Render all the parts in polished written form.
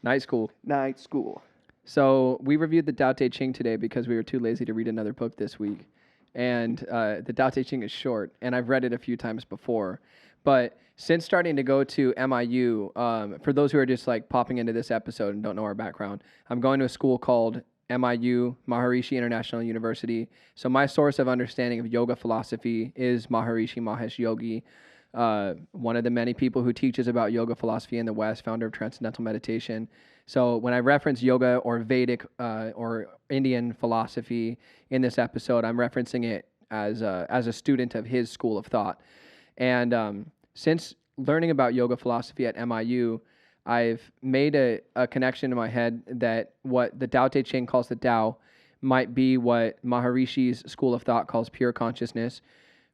Night school. Night school. So we reviewed the Tao Te Ching today because we were too lazy to read another book this week. And the Tao Te Ching is short, and I've read it a few times before. But since starting to go to MIU, for those who are just like popping into this episode and don't know our background, I'm going to a school called MIU, Maharishi International University. So my source of understanding of yoga philosophy is Maharishi Mahesh Yogi, one of the many people who teaches about yoga philosophy in the West, founder of Transcendental meditation. So when I reference yoga or Vedic or Indian philosophy in this episode, I'm referencing it as a student of his school of thought. And since learning about yoga philosophy at MIU, I've made a connection in my head that what the Tao Te Ching calls the Tao might be what Maharishi's school of thought calls pure consciousness,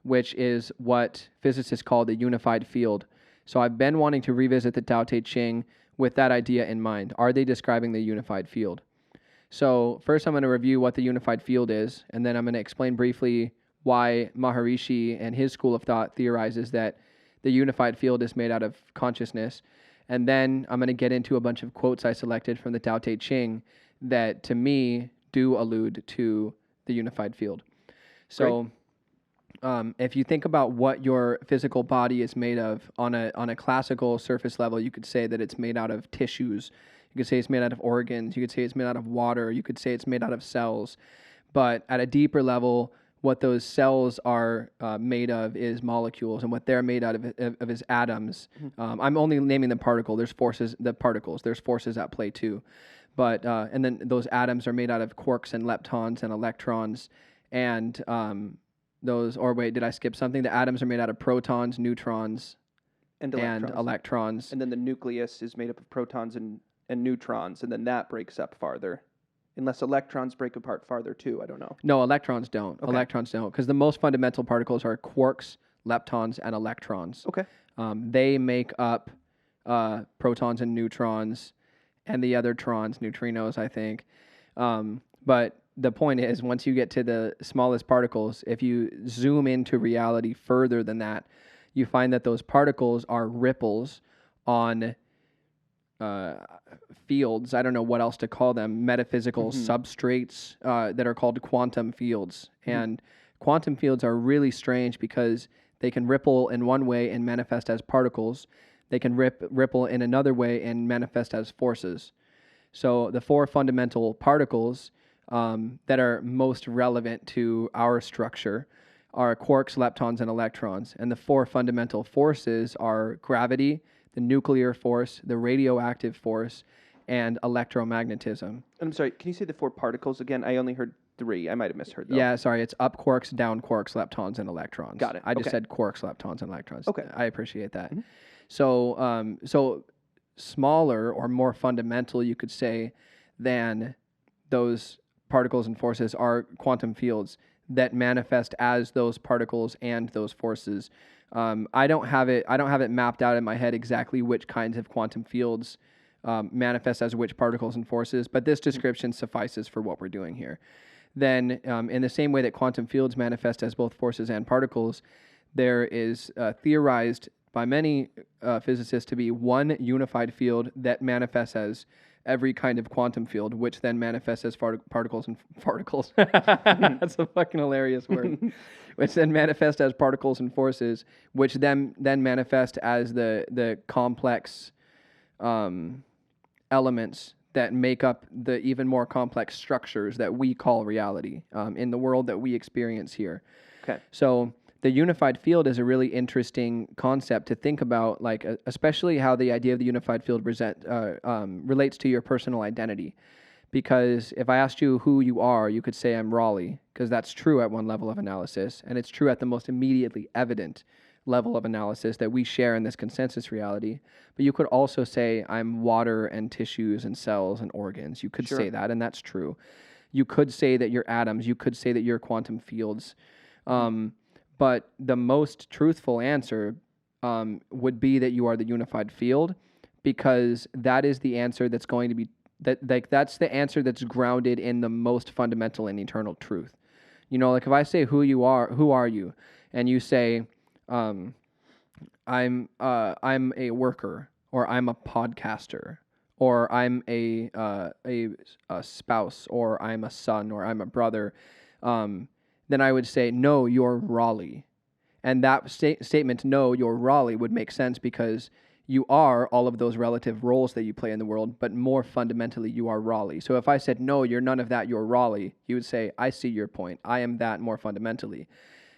which is what physicists call the unified field. So I've been wanting to revisit the Tao Te Ching with that idea in mind. Are they describing the unified field? So first I'm going to review what the unified field is, and then I'm going to explain briefly why Maharishi and his school of thought theorizes that the unified field is made out of consciousness. And then I'm going to get into a bunch of quotes I selected from the Tao Te Ching that, to me, do allude to the unified field. So if you think about what your physical body is made of on a classical surface level, you could say that it's made out of tissues. You could say it's made out of organs. You could say it's made out of water. You could say it's made out of cells. But at a deeper level, what those cells are made of is molecules, and what they're made out of is atoms. I'm only naming the particle. There's forces, the particles. There's forces at play too. But and then those atoms are made out of quarks and leptons and electrons, and did I skip something? The atoms are made out of protons, neutrons, and electrons. And then the nucleus is made up of protons and neutrons, and then that breaks up farther. Unless electrons break apart farther too, I don't know. No, electrons don't. Okay. Electrons don't, because the most fundamental particles are quarks, leptons, and electrons. Okay. They make up protons and neutrons, and the other trons, neutrinos, I think. But the point is, once you get to the smallest particles, if you zoom into reality further than that, you find that those particles are ripples on fields. I don't know what else to call them, metaphysical substrates that are called quantum fields. And quantum fields are really strange because they can ripple in one way and manifest as particles. They can ripple in another way and manifest as forces. So the four fundamental particles that are most relevant to our structure are quarks, leptons, and electrons. And the four fundamental forces are gravity, the nuclear force, the radioactive force, and electromagnetism. I'm sorry, can you say the four particles again? I only heard three. I might have misheard though. Yeah, sorry, it's up quarks, down quarks, leptons, and electrons. Got it. I just said quarks, leptons, and electrons. Okay. I appreciate that. So, so smaller or more fundamental, you could say, than those particles and forces are quantum fields that manifest as those particles and those forces. I don't have it mapped out in my head exactly which kinds of quantum fields manifest as which particles and forces, but this description suffices for what we're doing here. Then, in the same way that quantum fields manifest as both forces and particles, there is theorized by many physicists to be one unified field that manifests as every kind of quantum field, which then manifests as particles and particles. That's a fucking hilarious word. Which then manifest as particles and forces, which then manifest as the complex elements that make up the even more complex structures that we call reality in the world that we experience here. Okay. So the unified field is a really interesting concept to think about, like especially how the idea of the unified field relates to your personal identity. Because if I asked you who you are, you could say I'm Raleigh, because that's true at one level of analysis, and it's true at the most immediately evident level of analysis that we share in this consensus reality. But you could also say I'm water and tissues and cells and organs. You could say that, and that's true. You could say that you're atoms. You could say that you're quantum fields. But the most truthful answer would be that you are the unified field, because that is the answer that's going to be that's the answer that's grounded in the most fundamental and eternal truth. You know, like if I say who are you, and you say I'm a worker, or I'm a podcaster, or I'm a spouse, or I'm a son, or I'm a brother, then I would say, no, you're Raleigh. And that statement, no, you're Raleigh, would make sense because you are all of those relative roles that you play in the world, but more fundamentally, you are Raleigh. So if I said, no, you're none of that, you're Raleigh, you would say, I see your point. I am that more fundamentally.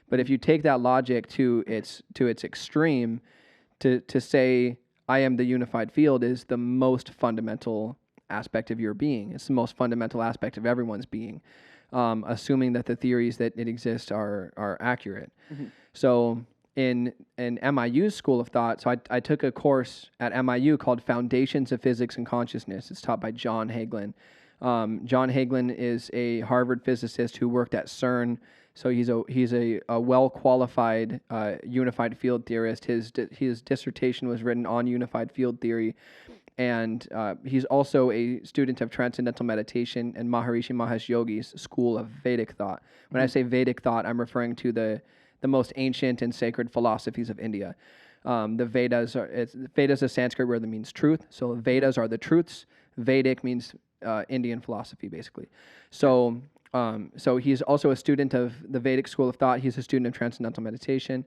But if you take that logic to its extreme, to say, I am the unified field is the most fundamental aspect of your being. It's the most fundamental aspect of everyone's being, assuming that the theories that it exists are accurate. Mm-hmm. So in MIU's school of thought, so I took a course at MIU called Foundations of Physics and Consciousness. It's taught by John Hagelin. John Hagelin is a Harvard physicist who worked at CERN. So he's a well-qualified unified field theorist. His dissertation was written on unified field theory, and he's also a student of Transcendental meditation and Maharishi Mahesh Yogi's school of Vedic thought. When I say Vedic thought, I'm referring to the most ancient and sacred philosophies of India. The Vedas Vedas is a Sanskrit word that means truth. So Vedas are the truths. Vedic means Indian philosophy, basically. So he's also a student of the Vedic school of thought. He's a student of Transcendental meditation.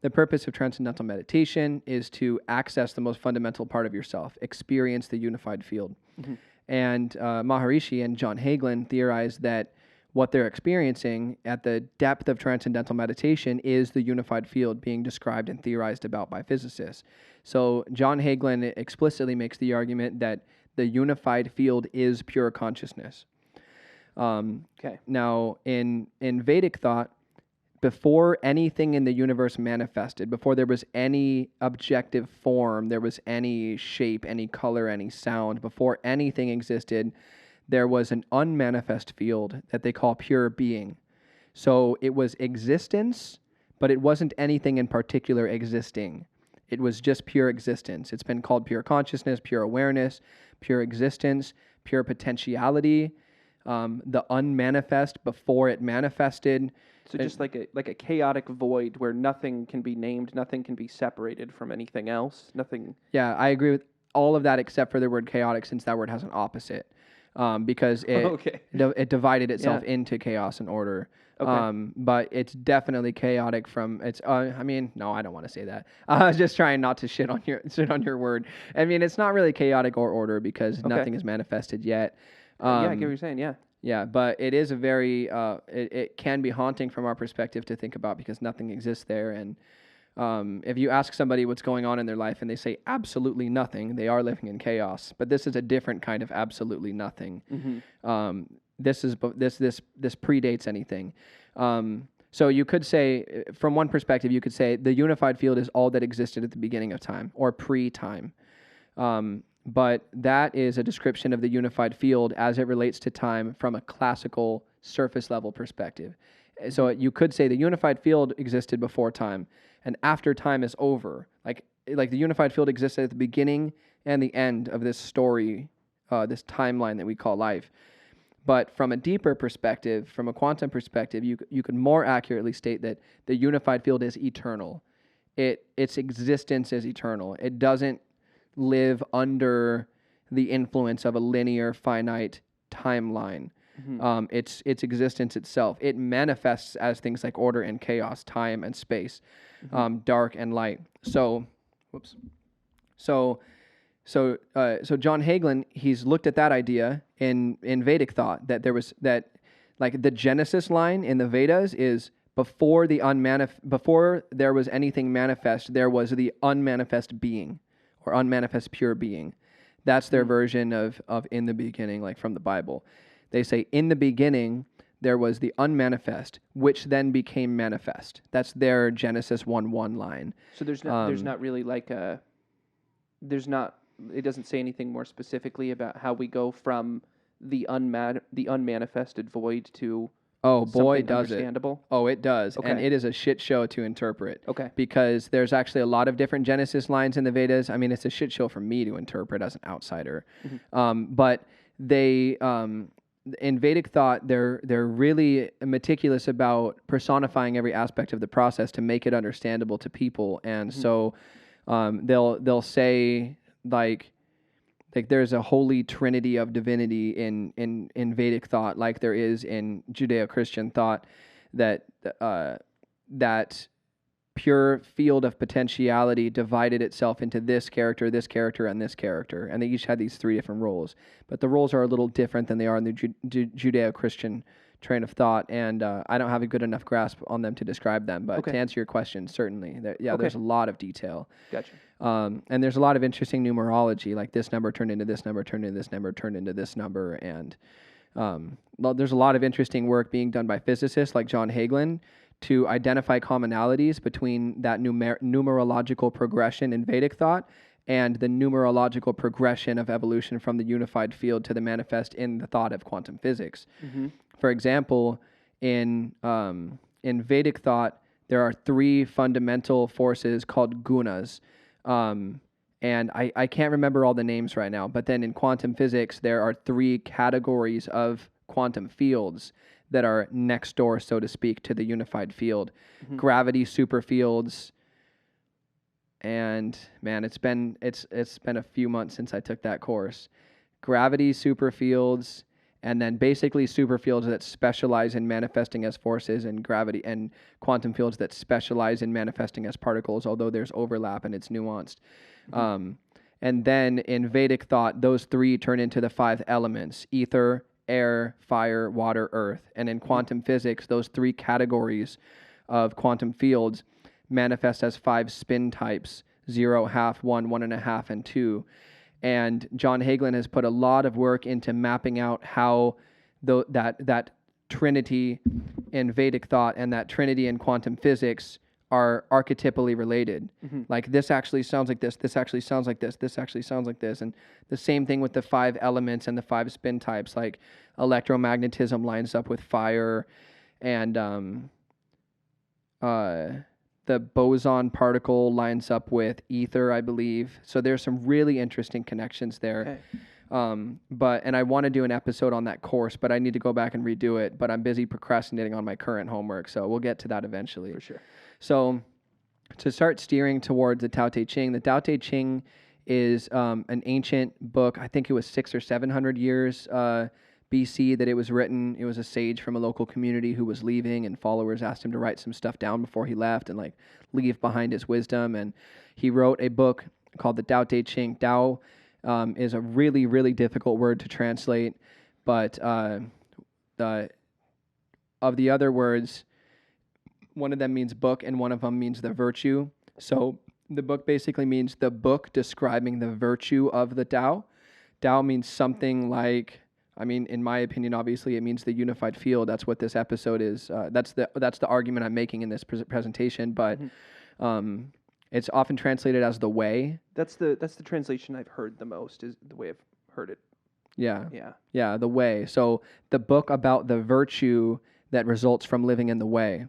The purpose of Transcendental meditation is to access the most fundamental part of yourself, experience the unified field. Mm-hmm. And Maharishi and John Hagelin theorized that what they're experiencing at the depth of Transcendental meditation is the unified field being described and theorized about by physicists. So John Hagelin explicitly makes the argument that the unified field is pure consciousness. Now, in Vedic thought, before anything in the universe manifested, before there was any objective form, there was any shape, any color, any sound, before anything existed, there was an unmanifest field that they call pure being. So it was existence, but it wasn't anything in particular existing. It was just pure existence. It's been called pure consciousness, pure awareness, pure existence, pure potentiality, the unmanifest before it manifested. So just like a chaotic void where nothing can be named, nothing can be separated from anything else, nothing. Yeah, I agree with all of that except for the word chaotic, since that word has an opposite, because it divided itself into chaos and order. Okay. But it's definitely chaotic from its. No, I don't want to say that. I was just trying not to shit on your word. I mean, it's not really chaotic or order because nothing is manifested yet. I get what you're saying. Yeah. Yeah, but it is a very, it can be haunting from our perspective to think about because nothing exists there. And if you ask somebody what's going on in their life and they say absolutely nothing, they are living in chaos. But this is a different kind of absolutely nothing. Mm-hmm. This predates anything. So you could say, from one perspective, you could say the unified field is all that existed at the beginning of time or pre-time. But that is a description of the unified field as it relates to time from a classical surface level perspective. So you could say the unified field existed before time, and after time is over, like the unified field existed at the beginning and the end of this story, this timeline that we call life. But from a deeper perspective, from a quantum perspective, you could more accurately state that the unified field is eternal. Its existence is eternal. It doesn't live under the influence of a linear, finite timeline. Mm-hmm. Its existence itself. It manifests as things like order and chaos, time and space, mm-hmm. Dark and light. So John Hagelin, he's looked at that idea in Vedic thought that the Genesis line in the Vedas is before there was anything manifest, there was the unmanifest being. Or unmanifest pure being. That's their version of in the beginning, like from the Bible. They say in the beginning there was the unmanifest, which then became manifest. That's their Genesis 1:1 line. So there's not really like it doesn't say anything more specifically about how we go from the unmanifested void to Oh boy, does it. Oh, it does. Okay. And it is a shit show to interpret. Okay. Because there's actually a lot of different Genesis lines in the Vedas. I mean, it's a shit show for me to interpret as an outsider. Mm-hmm. But they, in Vedic thought, they're really meticulous about personifying every aspect of the process to make it understandable to people. And mm-hmm. so they'll say, like, like there's a holy trinity of divinity in Vedic thought, like there is in Judeo-Christian thought, that that pure field of potentiality divided itself into this character, and this character, and they each had these three different roles. But the roles are a little different than they are in the Judeo-Christian train of thought, and I don't have a good enough grasp on them to describe them. But to answer your question, certainly, there's a lot of detail. Gotcha. And there's a lot of interesting numerology, like this number turned into this number, turned into this number, turned into this number, and there's a lot of interesting work being done by physicists like John Hagelin to identify commonalities between that numerological progression in Vedic thought and the numerological progression of evolution from the unified field to the manifest in the thought of quantum physics. For example, in Vedic thought, there are three fundamental forces called gunas. And I can't remember all the names right now, but then in quantum physics, there are three categories of quantum fields that are next door, so to speak, to the unified field. Gravity superfields, and man, it's been a few months since I took that course. Gravity superfields, and then basically superfields that specialize in manifesting as forces, and gravity and quantum fields that specialize in manifesting as particles, although there's overlap and it's nuanced. And then in Vedic thought, those three turn into the five elements: ether, air, fire, water, earth. And in quantum physics, those three categories of quantum fields manifest as five spin types: 0, half, 1, 1.5, and 2. And John Hagelin has put a lot of work into mapping out how that trinity in Vedic thought and that trinity in quantum physics are archetypally related. Like this actually sounds like this actually sounds like this actually sounds like this. And the same thing with the five elements and the five spin types, like electromagnetism lines up with fire, and the boson particle lines up with ether, I believe. So there's some really interesting connections there. And I want to do an episode on that course, but I need to go back and redo it. But I'm busy procrastinating on my current homework, so we'll get to that eventually. For sure. So to start steering towards the Tao Te Ching, the Tao Te Ching is an ancient book. I think it was 600 or 700 years BC that it was written. It was a sage from a local community who was leaving, and followers asked him to write some stuff down before he left and like leave behind his wisdom. And he wrote a book called the Tao Te Ching. Tao is a really, really difficult word to translate, but of the other words, one of them means book and one of them means the virtue. So the book basically means the book describing the virtue of the Tao. Tao means something like, I mean, in my opinion, obviously it means the unified field. That's what this episode is. That's the argument I'm making in this presentation. But it's often translated as the way. That's the translation I've heard the most, is the way I've heard it. Yeah, the way. So the book about the virtue that results from living in the way.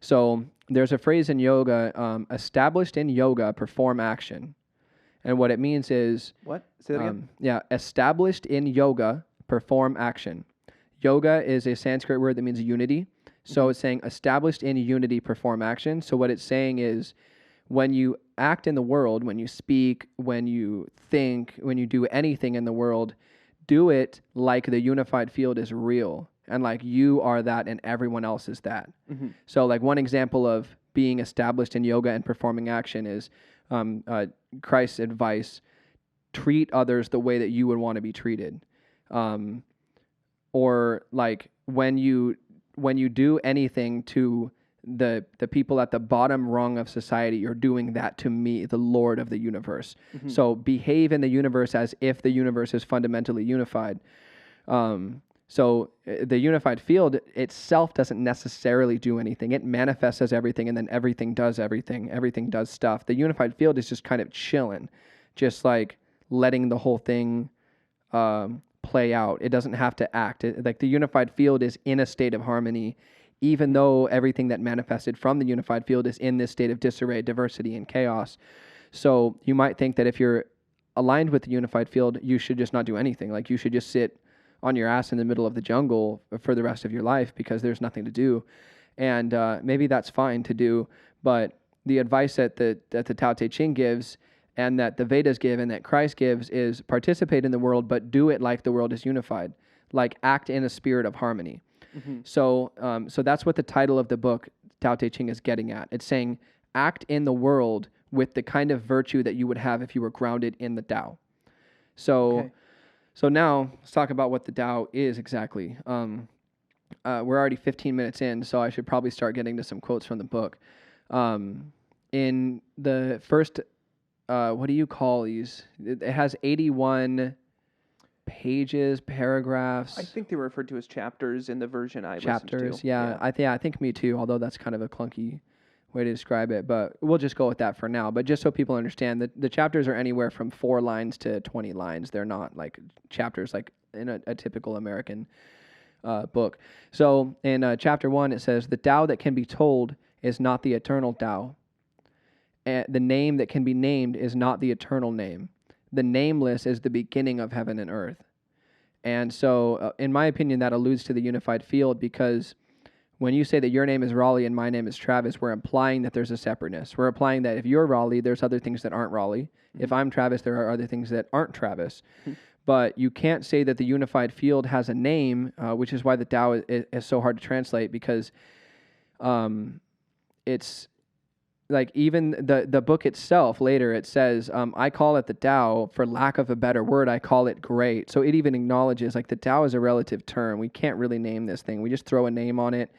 So there's a phrase in yoga, established in yoga, perform action. And what it means is... What? Say that again? Yeah, established in yoga, perform action. Yoga is a Sanskrit word that means unity. So it's saying established in unity, perform action. So what it's saying is when you act in the world, when you speak, when you think, when you do anything in the world, do it like the unified field is real. And like you are that and everyone else is that. So like one example of being established in yoga and performing action is Christ's advice: treat others the way that you would want to be treated. Or like when you do anything to the people at the bottom rung of society, you're doing that to me, the Lord of the universe. So behave in the universe as if the universe is fundamentally unified. So the unified field itself doesn't necessarily do anything. It manifests as everything, and then everything does everything. Everything does stuff. The unified field is just kind of chilling, just like letting the whole thing play out. It doesn't have to act. Like the unified field is in a state of harmony, even though everything that manifested from the unified field is in this state of disarray, diversity, and chaos. So you might think that if you're aligned with the unified field, you should just not do anything. Like you should just sit on your ass in the middle of the jungle for the rest of your life because there's nothing to do. And maybe that's fine to do, but the advice that the Tao Te Ching gives and that the Vedas give and that Christ gives is participate in the world, but do it like the world is unified, like act in a spirit of harmony. Mm-hmm. So that's what the title of the book, Tao Te Ching, is getting at. It's saying act in the world with the kind of virtue that you would have if you were grounded in the Tao. So now let's talk about what the Tao is exactly. We're already 15 minutes in, so I should probably start getting to some quotes from the book. In the first, what do you call these? It has 81 pages, paragraphs. I think they were referred to as chapters in the version I chapters. listened to. Yeah, I think me too. Although that's kind of a clunky way to describe it, but we'll just go with that for now. But just so people understand, the chapters are anywhere from 4 lines to 20 lines. They're not like chapters like in a typical American book. So in chapter 1, it says, "The Tao that can be told is not the eternal Tao. And the name that can be named is not the eternal name. The nameless is the beginning of heaven and earth." And so, in my opinion, that alludes to the unified field, because when you say that your name is Raleigh and my name is Travis, we're implying that there's a separateness. We're implying that if you're Raleigh, there's other things that aren't Raleigh. Mm-hmm. If I'm Travis, there are other things that aren't Travis. Mm-hmm. But you can't say that the unified field has a name, which is why the Tao is so hard to translate, because it's like even the book itself later, it says, I call it the Tao, for lack of a better word, I call it great. So it even acknowledges like the Tao is a relative term. We can't really name this thing. We just throw a name on it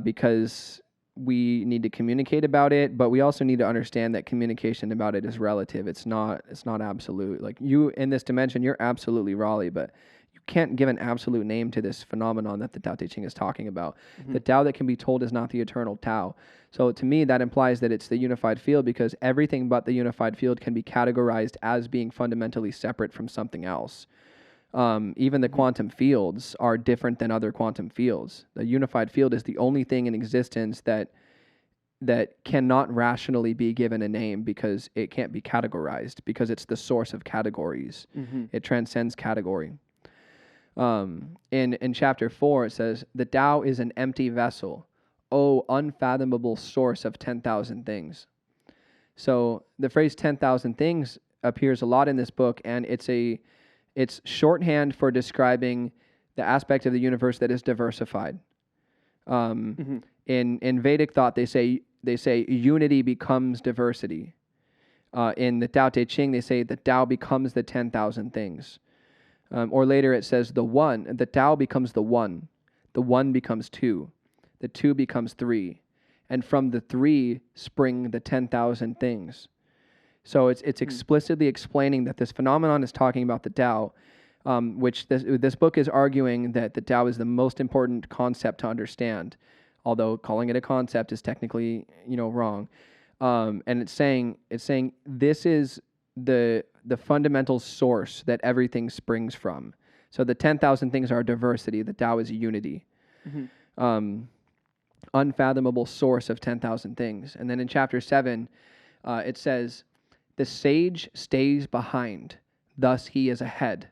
because we need to communicate about it, but we also need to understand that communication about it is relative. It's not absolute. Like you in this dimension, you're absolutely Raleigh, but you can't give an absolute name to this phenomenon that the Tao Te Ching is talking about. Mm-hmm. The Tao that can be told is not the eternal Tao. So to me, that implies that it's the unified field, because everything but the unified field can be categorized as being fundamentally separate from something else. Even the quantum fields are different than other quantum fields. The unified field is the only thing in existence that cannot rationally be given a name, because it can't be categorized, because it's the source of categories. Mm-hmm. It transcends category. In chapter 4, it says, "The Tao is an empty vessel, O unfathomable source of 10,000 things." So the phrase 10,000 things appears a lot in this book, and it's shorthand for describing the aspect of the universe that is diversified. In Vedic thought, they say unity becomes diversity. In the Tao Te Ching, they say the Tao becomes the 10,000 things. Or later it says the Tao becomes the one becomes 2, the 2 becomes 3, and from the 3 spring the 10,000 things. So it's explicitly explaining that this phenomenon is talking about the Tao, which this book is arguing that the Tao is the most important concept to understand, although calling it a concept is technically wrong. And it's saying this is the fundamental source that everything springs from. So the 10,000 things are diversity. The Tao is unity. Mm-hmm. Unfathomable source of 10,000 things. And then in chapter 7, it says, "The sage stays behind, thus he is ahead."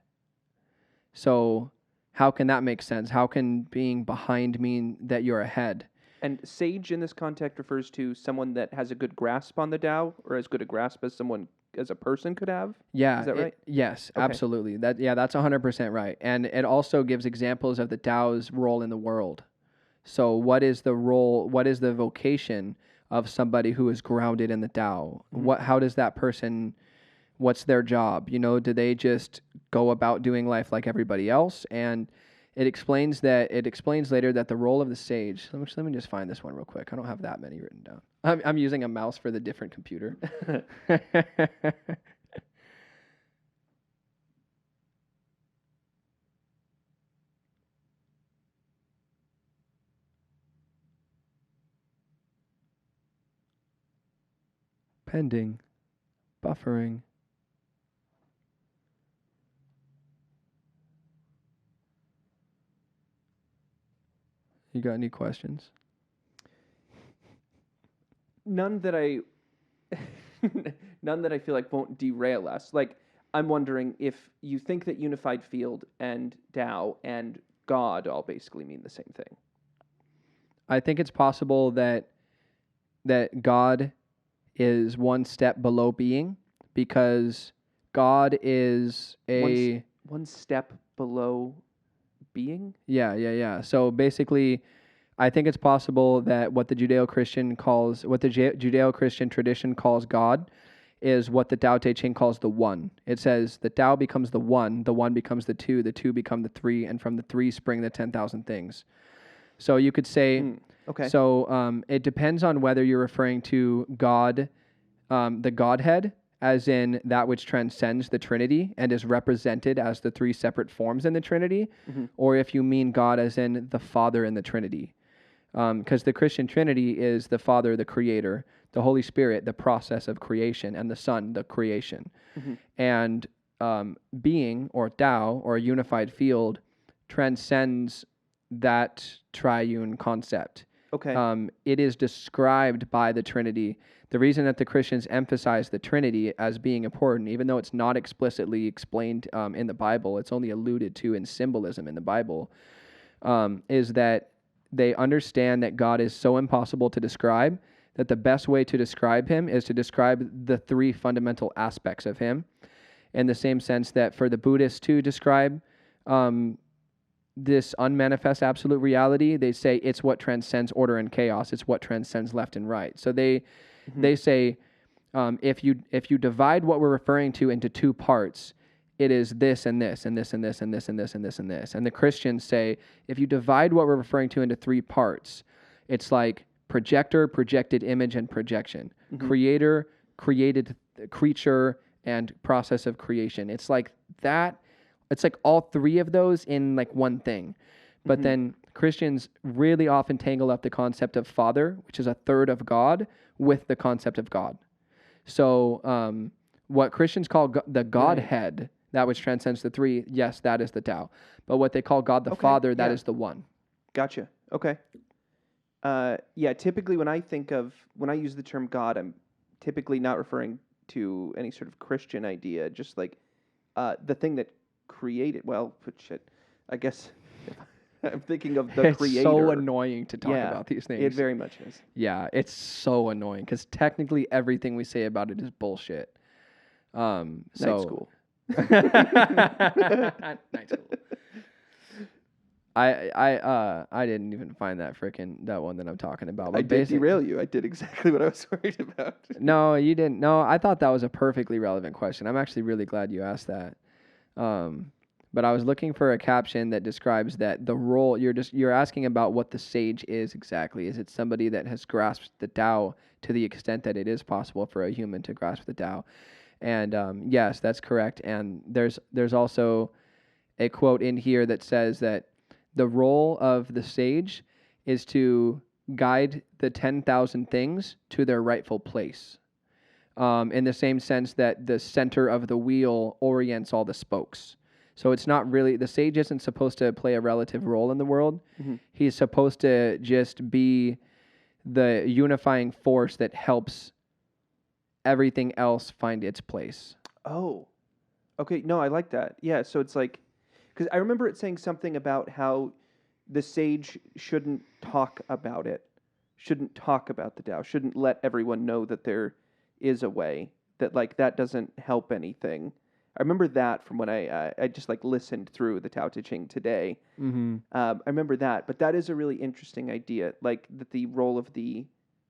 So how can that make sense? How can being behind mean that you're ahead? And sage in this context refers to someone that has a good grasp on the Tao, or as good a grasp as a person could have? Yeah. Is that right? Yes, okay. Absolutely. That's 100% right. And it also gives examples of the Tao's role in the world. So what is the role, what is the vocation of somebody who is grounded in the Tao? Mm-hmm. How does that person, what's their job? Do they just go about doing life like everybody else? And it explains later that the role of the sage, let me just find this one real quick. I don't have that many written down. I'm using a mouse for the different computer. Pending. Buffering. You got any questions? None that I feel like won't derail us. Like, I'm wondering if you think that unified field and Tao and God all basically mean the same thing. I think it's possible that God is one step below being, because God is one step below being. Yeah. So basically, I think it's possible that what the Judeo-Christian tradition calls God is what the Tao Te Ching calls the one. It says the Tao becomes the one becomes the two become the three, and from the three spring the 10,000 things. So you could say, Okay. So it depends on whether you're referring to God, the Godhead, as in that which transcends the Trinity and is represented as the three separate forms in the Trinity, or if you mean God as in the Father in the Trinity. Because the Christian Trinity is the Father, the Creator, the Holy Spirit, the process of creation, and the Son, the creation. And being, or Tao, or a unified field, transcends that triune concept. Okay. It is described by the Trinity. The reason that the Christians emphasize the Trinity as being important, even though it's not explicitly explained in the Bible, it's only alluded to in symbolism in the Bible, is that they understand that God is so impossible to describe that the best way to describe him is to describe the three fundamental aspects of him, in the same sense that for the Buddhists to describe this unmanifest absolute reality, they say it's what transcends order and chaos. It's what transcends left and right. So they say if you divide what we're referring to into two parts, it is this and this and this and this and this and this and this and this. And the Christians say if you divide what we're referring to into three parts, it's like projector, projected image, and projection. Creator, created creature, and process of creation. It's like that. It's like all three of those in like one thing. But then Christians really often tangle up the concept of Father, which is a third of God, with the concept of God. So what Christians call the Godhead, that which transcends the three, yes, that is the Tao. But what they call God the Father, that is the one. Gotcha. Okay. Typically when I use the term God, I'm typically not referring to any sort of Christian idea, just like the thing that created, I guess I'm thinking of the creator. It's so annoying to talk about these things. It very much is. Yeah, it's so annoying because technically everything we say about it is bullshit. Night school. Night school. I didn't even find that one that I'm talking about. But I did derail you. I did exactly what I was worried about. No, you didn't. No, I thought that was a perfectly relevant question. I'm actually really glad you asked that. But I was looking for a caption that describes that the role you're asking about what the sage is exactly. Is it somebody that has grasped the Tao to the extent that it is possible for a human to grasp the Tao? And yes, that's correct. And there's also a quote in here that says that the role of the sage is to guide the 10,000 things to their rightful place. In the same sense that the center of the wheel orients all the spokes. So it's not really, the sage isn't supposed to play a relative role in the world. He's supposed to just be the unifying force that helps everything else find its place. Oh, okay. No, I like that. Yeah, so it's like, because I remember it saying something about how the sage shouldn't talk about it, shouldn't talk about the Tao, shouldn't let everyone know that there is a way, that like that doesn't help anything. I remember that from when I just like listened through the Tao Te Ching today. I remember that, but that is a really interesting idea, like that the role of the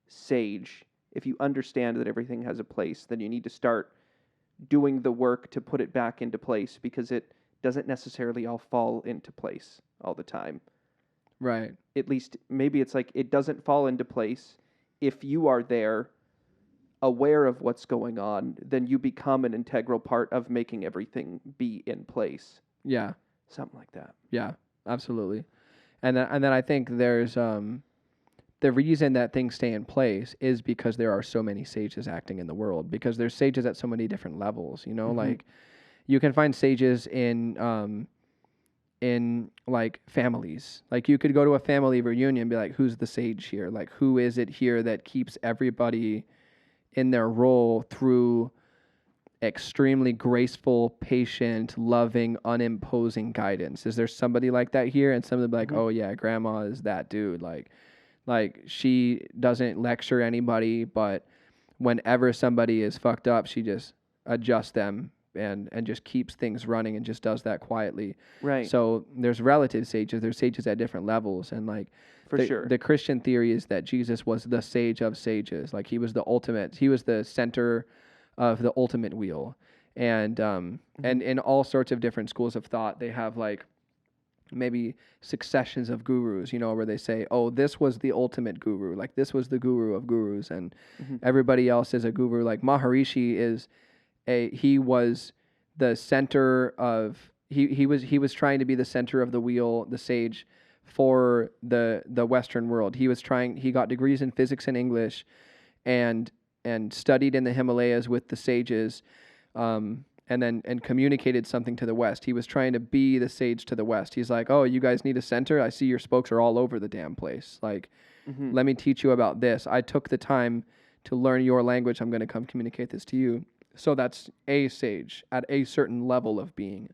sage, if you understand that everything has a place, then you need to start doing the work to put it back into place, because it doesn't necessarily all fall into place all the time. Right. At least maybe it's like it doesn't fall into place if you are there aware of what's going on, then you become an integral part of making everything be in place. Yeah. Something like that. Yeah, absolutely. And then I think there's the reason that things stay in place is because there are so many sages acting in the world, because there's sages at so many different levels, like you can find sages in like families. Like you could go to a family reunion and be like, who's the sage here? Like who is it here that keeps everybody in their role through extremely graceful, patient, loving, unimposing guidance? Is there somebody like that here? And somebody be like, oh yeah, grandma is that dude. Like she doesn't lecture anybody, but whenever somebody is fucked up, she just adjusts them and just keeps things running and just does that quietly. Right. So there's relative sages. There's sages at different levels, and like For sure. the Christian theory is that Jesus was the sage of sages. Like he was the ultimate. He was the center of the ultimate wheel. And and in all sorts of different schools of thought, they have like maybe successions of gurus, you know, where they say, oh, this was the ultimate guru, like this was the guru of gurus, and everybody else is a guru. Like Maharishi he was the center of, he was trying to be the center of the wheel, the sage for the Western world. He got degrees in physics and English and studied in the Himalayas with the sages, and communicated something to the West. He was trying to be the sage to the West. He's like, oh, you guys need a center? I see your spokes are all over the damn place. Like, let me teach you about this. I took the time to learn your language. I'm going to come communicate this to you. So that's a sage at a certain level of being.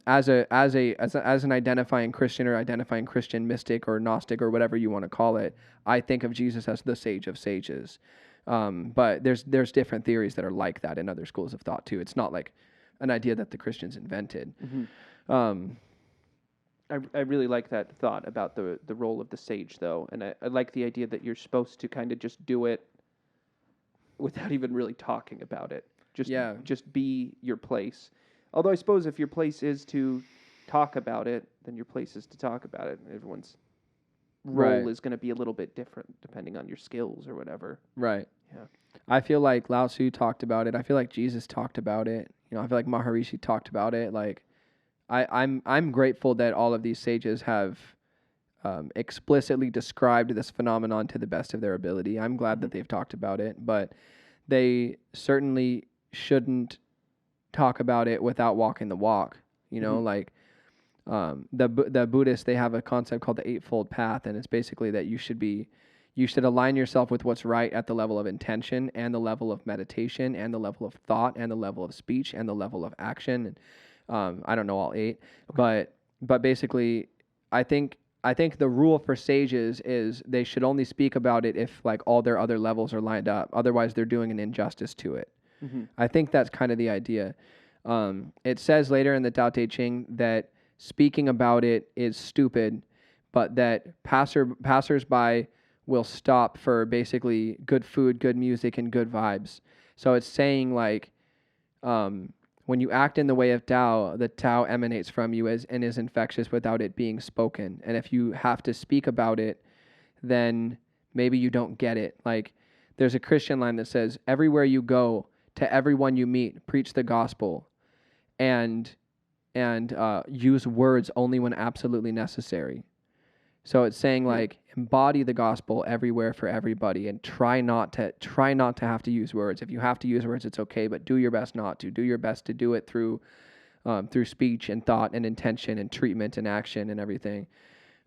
As an identifying Christian or identifying Christian mystic or Gnostic or whatever you want to call it, I think of Jesus as the sage of sages. But there's different theories that are like that in other schools of thought too. It's not like an idea that the Christians invented. I really like that thought about the role of the sage, though, and I like the idea that you're supposed to kind of just do it without even really talking about it. Just be your place. Although I suppose if your place is to talk about it, then your place is to talk about it. Everyone's role is going to be a little bit different depending on your skills or whatever. Right. Yeah. I feel like Lao Tzu talked about it. I feel like Jesus talked about it. You know, I feel like Maharishi talked about it. Like, I'm grateful that all of these sages have explicitly described this phenomenon to the best of their ability. I'm glad that they've talked about it, but they certainly shouldn't talk about it without walking the walk. You know, like the Buddhists, they have a concept called the Eightfold Path, and it's basically that you should align yourself with what's right at the level of intention and the level of meditation and the level of thought and the level of speech and the level of action. And I don't know all 8, but basically, I think the rule for sages is they should only speak about it if like all their other levels are lined up. Otherwise, they're doing an injustice to it. I think that's kind of the idea. It says later in the Tao Te Ching that speaking about it is stupid, but that passersby will stop for basically good food, good music, and good vibes. So it's saying like, when you act in the way of Tao, the Tao emanates from you and is infectious without it being spoken. And if you have to speak about it, then maybe you don't get it. Like, there's a Christian line that says, everywhere you go, to everyone you meet, preach the gospel, and use words only when absolutely necessary. So it's saying like, embody the gospel everywhere for everybody, and try not to have to use words. If you have to use words, it's okay, but do your best not to. Do your best to do it through speech and thought and intention and treatment and action and everything.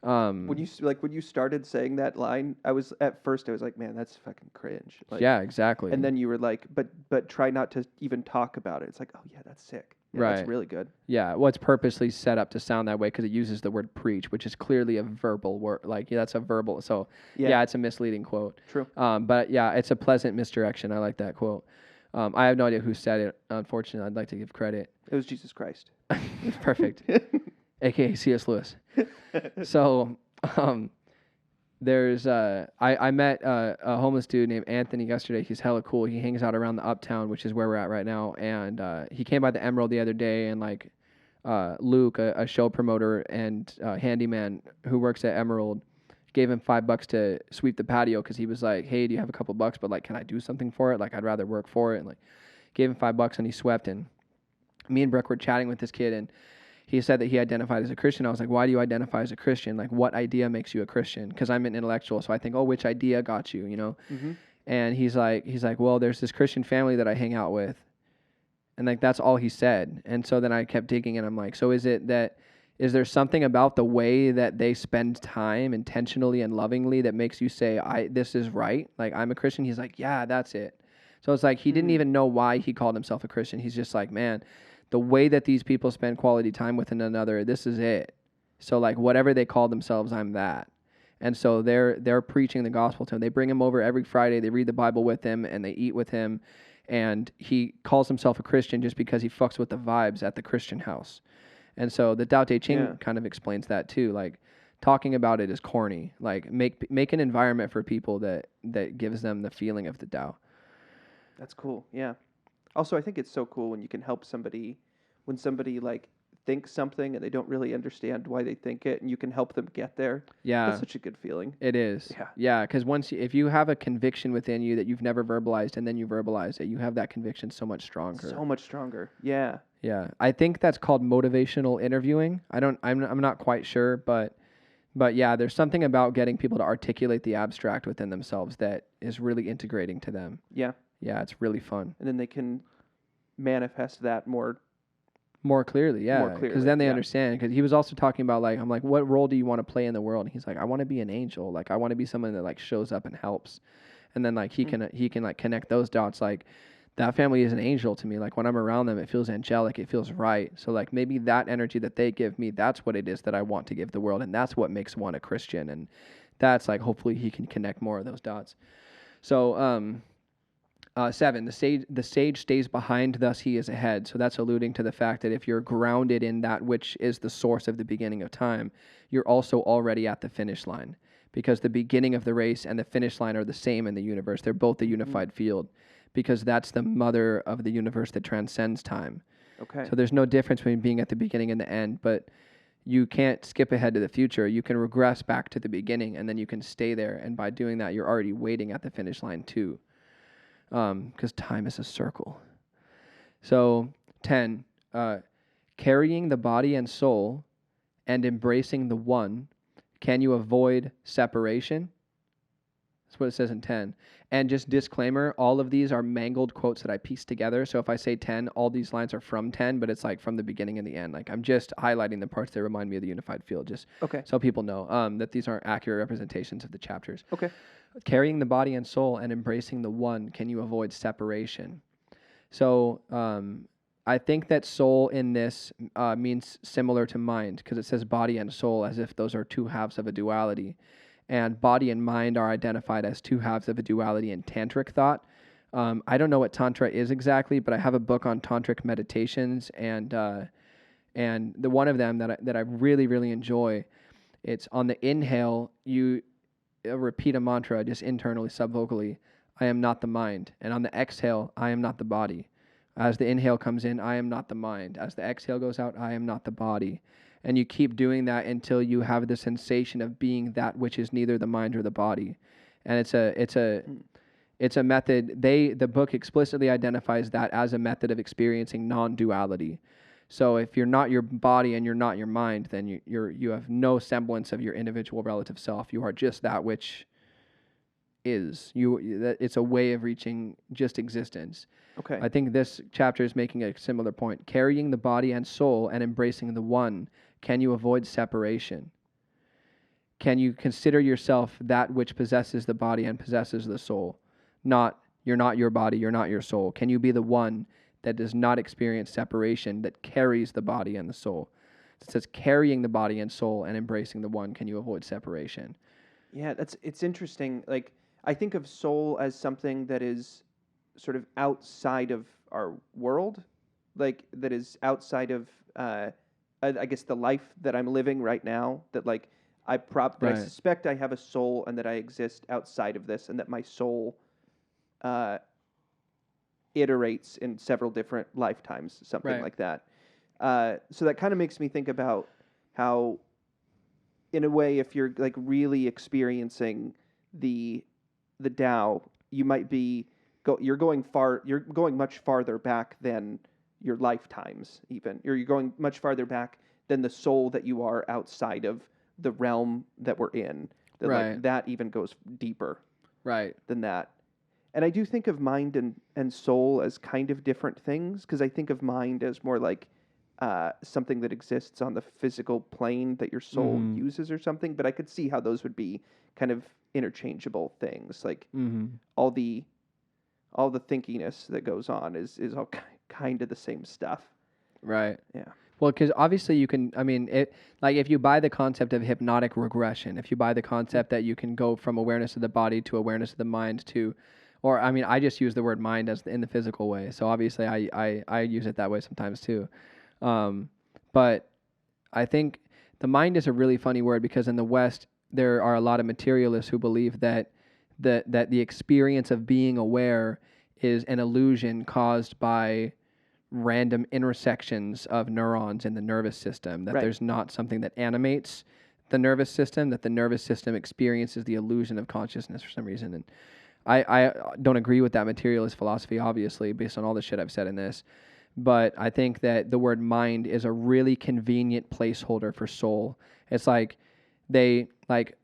When you started saying that line, at first I was like, man, that's fucking cringe. Like, yeah, exactly. And then you were like, but try not to even talk about it. It's like, oh yeah, that's sick. Yeah, right. That's really good. Yeah, well, it's purposely set up to sound that way because it uses the word preach, which is clearly a verbal word. Like, yeah, that's a verbal. So yeah, it's a misleading quote. True. But yeah, it's a pleasant misdirection. I like that quote. I have no idea who said it. Unfortunately, I'd like to give credit. It was Jesus Christ. Perfect. AKA C.S. Lewis. So there's I met a homeless dude named Anthony yesterday. He's hella cool. He hangs out around the Uptown, which is where we're at right now. And he came by the Emerald the other day, and like Luke, a show promoter and handyman who works at Emerald, gave him $5 to sweep the patio because he was like, hey, do you have a couple bucks? But like, can I do something for it? Like, I'd rather work for it. And like, gave him $5 and he swept. And me and Brooke were chatting with this kid, and he said that he identified as a Christian. I was like, why do you identify as a Christian? Like, what idea makes you a Christian? Because I'm an intellectual, so I think, oh, which idea got you, you know? And he's like, well, there's this Christian family that I hang out with. And like, that's all he said. And so then I kept digging, and I'm like, so is there something about the way that they spend time intentionally and lovingly that makes you say, this is right? Like, I'm a Christian? He's like, yeah, that's it. So it's like, he didn't even know why he called himself a Christian. He's just like, man, the way that these people spend quality time with one another, this is it. So like, whatever they call themselves, I'm that. And so they're preaching the gospel to him. They bring him over every Friday. They read the Bible with him, and they eat with him. and he calls himself a Christian just because he fucks with the vibes at the Christian house. And so the Tao Te Ching kind of explains that too. Like, talking about it is corny. Like, make an environment for people that gives them the feeling of the Tao. That's cool. Yeah. Also, I think it's so cool when you can help somebody, when somebody like thinks something and they don't really understand why they think it, and you can help them get there. Yeah. That's such a good feeling. It is. Yeah. Yeah, because if you have a conviction within you that you've never verbalized and then you verbalize it, you have that conviction so much stronger. So much stronger. Yeah. Yeah. I think that's called motivational interviewing. I'm not quite sure, but yeah, there's something about getting people to articulate the abstract within themselves that is really integrating to them. Yeah. Yeah, it's really fun. And then they can manifest that more clearly, yeah. More clearly, Because then they understand. Because he was also talking about, like, I'm like, what role do you want to play in the world? And he's like, I want to be an angel. Like, I want to be someone that like shows up and helps. And then like he can like connect those dots. Like, that family is an angel to me. Like, when I'm around them, it feels angelic. It feels right. So like maybe that energy that they give me, that's what it is that I want to give the world, and that's what makes one a Christian. And that's like, hopefully he can connect more of those dots. So 7, the sage stays behind, thus he is ahead. So that's alluding to the fact that if you're grounded in that which is the source of the beginning of time, you're also already at the finish line, because the beginning of the race and the finish line are the same in the universe. They're both a unified field, because that's the mother of the universe that transcends time. Okay. So there's no difference between being at the beginning and the end, but you can't skip ahead to the future. You can regress back to the beginning, and then you can stay there. And by doing that, you're already waiting at the finish line too. Because time is a circle. So 10, carrying the body and soul and embracing the one, can you avoid separation? That's what it says in 10. And just disclaimer, all of these are mangled quotes that I pieced together. So if I say 10, all these lines are from 10, but it's like from the beginning and the end. Like, I'm just highlighting the parts that remind me of the unified field, just so people know that these aren't accurate representations of the chapters. Okay. Carrying the body and soul and embracing the one, can you avoid separation? So I think that soul in this means similar to mind, because it says body and soul as if those are two halves of a duality. And body and mind are identified as two halves of a duality in tantric thought. I don't know what tantra is exactly, but I have a book on tantric meditations, and the one of them that I really, really enjoy, it's on the inhale, you repeat a mantra just internally, subvocally, I am not the mind. And on the exhale, I am not the body. As the inhale comes in, I am not the mind. As the exhale goes out, I am not the body. And you keep doing that until you have the sensation of being that which is neither the mind or the body. And it's a method. The book explicitly identifies that as a method of experiencing non-duality. So if you're not your body and you're not your mind, then you have no semblance of your individual relative self. You are just that which is. It's a way of reaching just existence. Okay. I think this chapter is making a similar point. Carrying the body and soul and embracing the one, can you avoid separation? Can you consider yourself that which possesses the body and possesses the soul? You're not your body, you're not your soul. Can you be the one that does not experience separation, that carries the body and the soul? It says carrying the body and soul and embracing the one, can you avoid separation? Yeah, it's interesting. Like, I think of soul as something that is sort of outside of our world, like that is outside of, I guess, the life that I'm living right now. That like I suspect I have a soul and that I exist outside of this, and that my soul iterates in several different lifetimes, something like that. So that kind of makes me think about how, in a way, if you're like really experiencing the Tao, you might be you're going much farther back than your lifetimes, even. You're going much farther back than the soul that you are outside of the realm that we're in. That like that even goes deeper than that. And I do think of mind and soul as kind of different things, because I think of mind as more like something that exists on the physical plane that your soul uses or something. But I could see how those would be kind of interchangeable things. Like all the thinkiness that goes on is all kind of the same stuff. Right. Yeah. Well, because obviously you can, I mean, if you buy the concept of hypnotic regression, if you buy the concept that you can go from awareness of the body to awareness of the mind to Or I mean, I just use the word mind as in the physical way. So obviously, I use it that way sometimes too. But I think the mind is a really funny word because in the West there are a lot of materialists who believe that the experience of being aware is an illusion caused by random intersections of neurons in the nervous system, that Right. there's not something that animates the nervous system, that the nervous system experiences the illusion of consciousness for some reason. And I don't agree with that materialist philosophy, obviously, based on all the shit I've said in this. But I think that the word mind is a really convenient placeholder for soul. It's like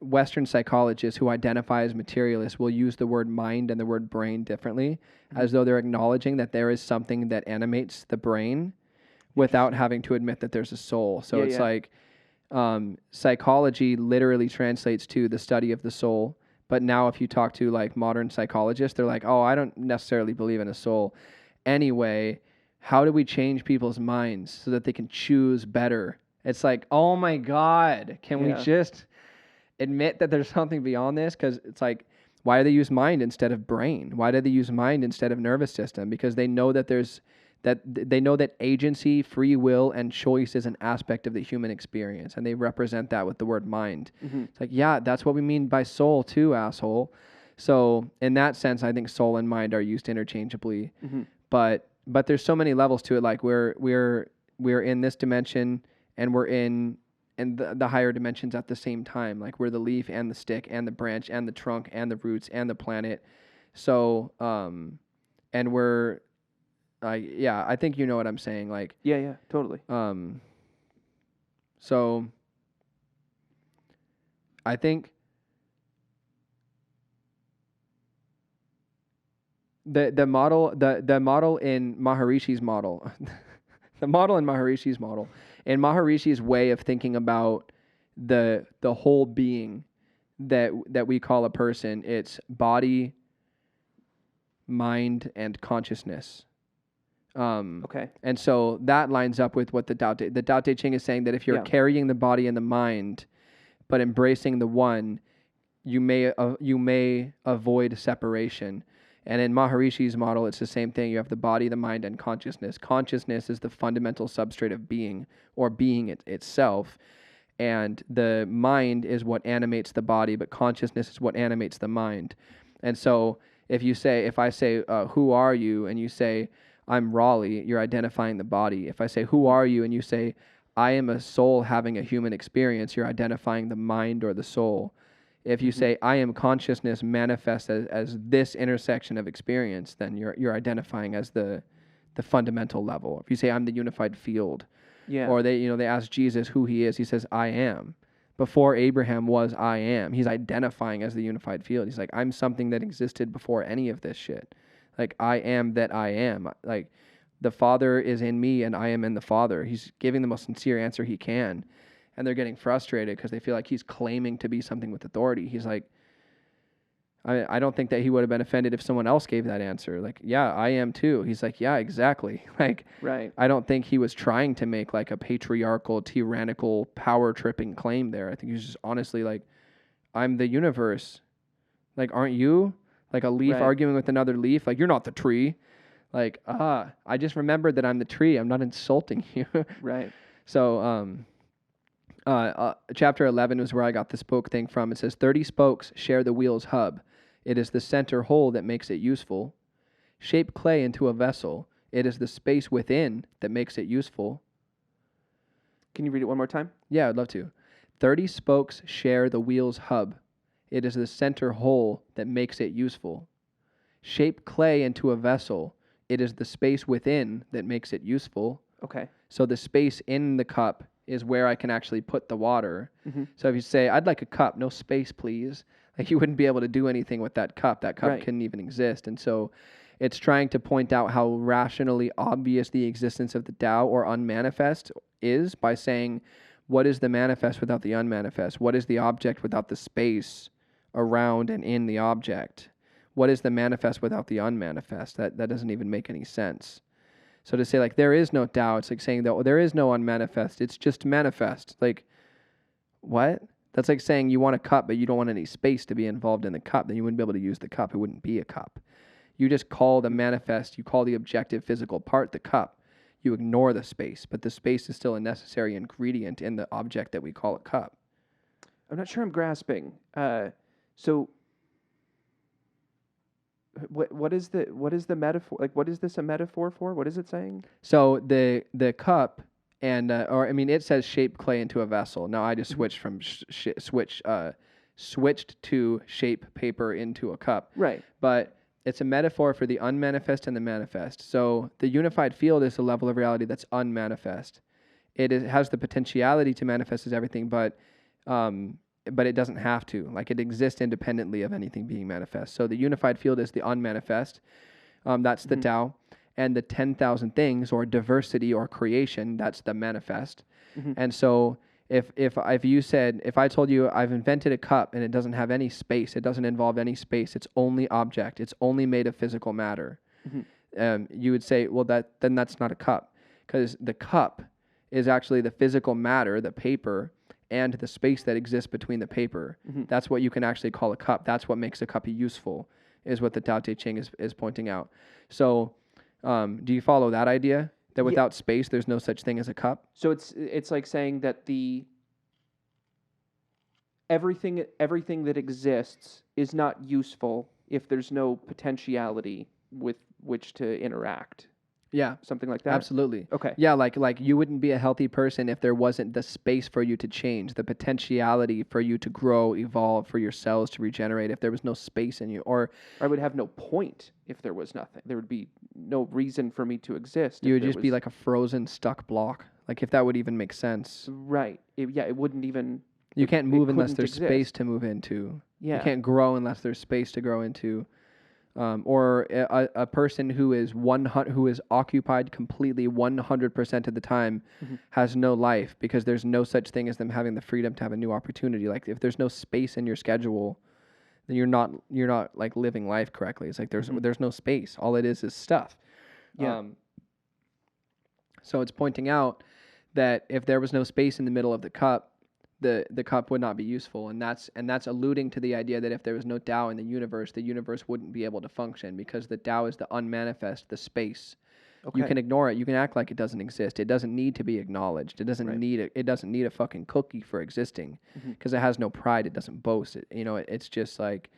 Western psychologists who identify as materialists will use the word mind and the word brain differently, as though they're acknowledging that there is something that animates the brain without having to admit that there's a soul. So it's like psychology literally translates to the study of the soul. But now if you talk to like modern psychologists, they're like, oh, I don't necessarily believe in a soul. Anyway, how do we change people's minds so that they can choose better? It's like, oh my God, can we just admit that there's something beyond this? Because it's like, why do they use mind instead of brain? Why do they use mind instead of nervous system? Because they know that they know that agency, free will, and choice is an aspect of the human experience, and they represent that with the word mind. It's like, yeah, that's what we mean by soul too, asshole. So in that sense, I think soul and mind are used interchangeably. But there's so many levels to it. Like we're in this dimension, and we're in the higher dimensions at the same time. Like we're the leaf and the stick and the branch and the trunk and the roots and the planet. So and we're yeah, I think you know what I'm saying. Like Yeah, totally. So I think the model in Maharishi's model the model in Maharishi's model, in Maharishi's way of thinking about the whole being that we call a person, it's body, mind, and consciousness. Okay. And so that lines up with what the Tao Te Ching is saying, that if you're carrying the body and the mind, but embracing the one, you may avoid separation. And in Maharishi's model, it's the same thing. You have the body, the mind, and consciousness. Consciousness is the fundamental substrate of being, or being itself. And the mind is what animates the body, but consciousness is what animates the mind. And so if I say, who are you? And you say, I'm Raleigh, you're identifying the body. If I say, who are you? And you say, I am a soul having a human experience, you're identifying the mind or the soul. If you say, I am consciousness manifest as this intersection of experience, then you're identifying as the fundamental level. If you say, I'm the unified field, or they ask Jesus who he is, he says, I am. Before Abraham was, I am. He's identifying as the unified field. He's like, I'm something that existed before any of this shit. Like, I am that I am. Like, the Father is in me and I am in the Father. He's giving the most sincere answer he can. And they're getting frustrated because they feel like he's claiming to be something with authority. He's like, I don't think that he would have been offended if someone else gave that answer. Like, yeah, I am too. He's like, yeah, exactly. Like, right. I don't think he was trying to make like a patriarchal, tyrannical, power tripping claim there. I think he was just honestly like, I'm the universe. Like, aren't you? Like a leaf arguing with another leaf. Like, you're not the tree. Like, I just remembered that I'm the tree. I'm not insulting you. Right. So, chapter 11 was where I got the spoke thing from. It says, 30 spokes share the wheel's hub. It is the center hole that makes it useful. Shape clay into a vessel. It is the space within that makes it useful. Can you read it one more time? Yeah, I'd love to. 30 spokes share the wheel's hub. It is the center hole that makes it useful. Shape clay into a vessel. It is the space within that makes it useful. Okay. So the space in the cup is where I can actually put the water. So if you say, I'd like a cup, no space, please. Like, you wouldn't be able to do anything with that cup. That cup couldn't even exist. And so it's trying to point out how rationally obvious the existence of the Tao or unmanifest is by saying, what is the manifest without the unmanifest? What is the object without the space around and in the object? What is the manifest without the unmanifest? That doesn't even make any sense. So to say, like, there is no Tao, it's like saying that there is no unmanifest. It's just manifest. Like, what? That's like saying you want a cup, but you don't want any space to be involved in the cup. Then you wouldn't be able to use the cup. It wouldn't be a cup. You just call the manifest, you call the objective physical part the cup. You ignore the space, but the space is still a necessary ingredient in the object that we call a cup. I'm not sure I'm grasping. So what is the metaphor? Like, what is this a metaphor for? What is it saying? So the cup and it says shape clay into a vessel. Now I just switched from switched to shape paper into a cup. Right. But it's a metaphor for the unmanifest and the manifest. So the unified field is a level of reality that's unmanifest. It has the potentiality to manifest as everything, but it doesn't have to. Like, it exists independently of anything being manifest. So the unified field is the unmanifest. That's the Tao. And the 10,000 things, or diversity or creation, that's the manifest. And so if I told you I've invented a cup and it doesn't have any space, it doesn't involve any space, it's only object, it's only made of physical matter, you would say, well, then that's not a cup, because the cup is actually the physical matter, the paper, and the space that exists between the paper. That's what you can actually call a cup. That's what makes a cup useful, is what the Tao Te Ching is pointing out. So do you follow that idea? That without space, there's no such thing as a cup? So it's like saying that everything that exists is not useful if there's no potentiality with which to interact. Yeah. Something like that? Absolutely. Okay. Yeah, like you wouldn't be a healthy person if there wasn't the space for you to change, the potentiality for you to grow, evolve, for your cells to regenerate, if there was no space in you. Or I would have no point if there was nothing. There would be no reason for me to exist. You would just be like a frozen, stuck block. Like, if that would even make sense. Right. It wouldn't even... You can't move unless there's exist. space to move into. Yeah. You can't grow unless there's space to grow into. Or a person who is occupied completely 100% of the time has no life, because there's no such thing as them having the freedom to have a new opportunity. Like, if there's no space in your schedule, then you're not like living life correctly. It's like there's no space. All it is stuff. Yeah. So it's pointing out that if there was no space in the middle of the cup, the cup would not be useful, and that's alluding to the idea that if there was no Tao in the universe wouldn't be able to function, because the Tao is the unmanifest, the space. Okay. You can ignore it. You can act like it doesn't exist. It doesn't need to be acknowledged. It doesn't need a fucking cookie for existing, because it has no pride. It doesn't boast. It's just like,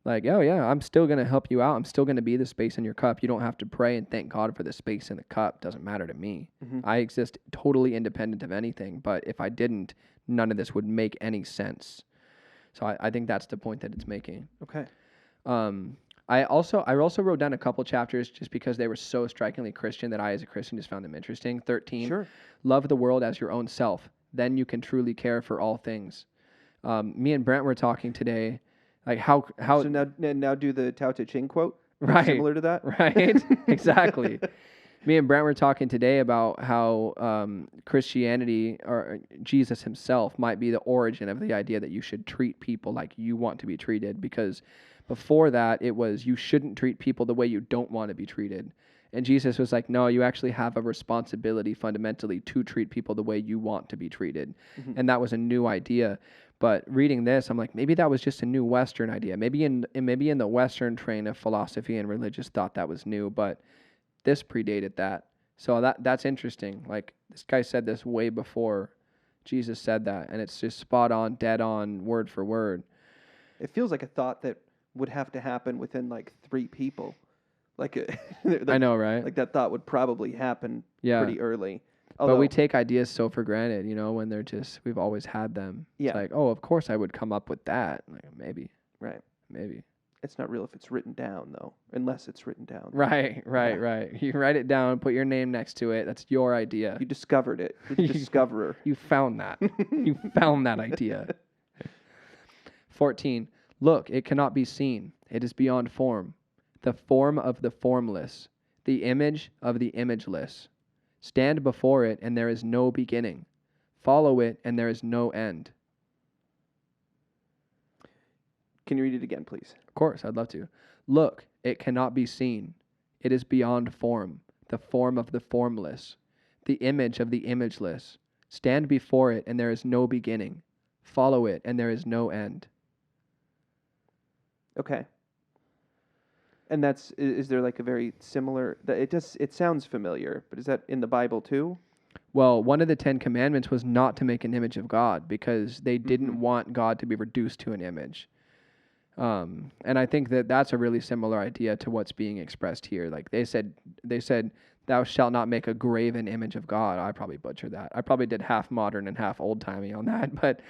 oh yeah, I'm still gonna help you out. I'm still gonna be the space in your cup. You don't have to pray and thank God for the space in the cup. Doesn't matter to me. I exist totally independent of anything. But if I didn't, none of this would make any sense. So I think that's the point that it's making. Okay. I also wrote down a couple chapters just because they were so strikingly Christian that I, as a Christian, just found them interesting. 13. Sure. Love the world as your own self. Then you can truly care for all things. Me and Brent were talking today. Like how So now do the Tao Te Ching quote, right, similar to that, right? Exactly. Me and Brent were talking today about how Christianity, or Jesus himself, might be the origin of the idea that you should treat people like you want to be treated, because before that it was you shouldn't treat people the way you don't want to be treated. And Jesus was like, no, you actually have a responsibility fundamentally to treat people the way you want to be treated. And that was a new idea. But reading this, I'm like, maybe that was just a new Western idea. Maybe in the Western train of philosophy and religious thought that was new, but this predated that. So that's interesting. Like, this guy said this way before Jesus said that, and it's just spot on, dead on, word for word. It feels like a thought that would have to happen within like 3 people. Like, I know, right? Like, that thought would probably happen pretty early. Although, but we take ideas so for granted, when they're just, we've always had them. Yeah. It's like, oh, of course I would come up with that. Like, maybe. Right. Maybe. It's not real if it's written down, though, unless it's written down. Right. You write it down, put your name next to it. That's your idea. You discovered it. You're the discoverer. You found that. You found that idea. 14. Look, it cannot be seen. It is beyond form. The form of the formless. The image of the imageless. Stand before it, and there is no beginning. Follow it, and there is no end. Can you read it again, please? Of course, I'd love to. Look, it cannot be seen. It is beyond form, the form of the formless, the image of the imageless. Stand before it, and there is no beginning. follow it, and there is no end. Okay. And is there like a very similar, it sounds familiar, but is that in the Bible too? Well, one of the 10 commandments was not to make an image of God because they didn't want God to be reduced to an image. And I think that that's a really similar idea to what's being expressed here. Like they said, thou shalt not make a graven image of God. I probably butchered that. I probably did half modern and half old timey on that, but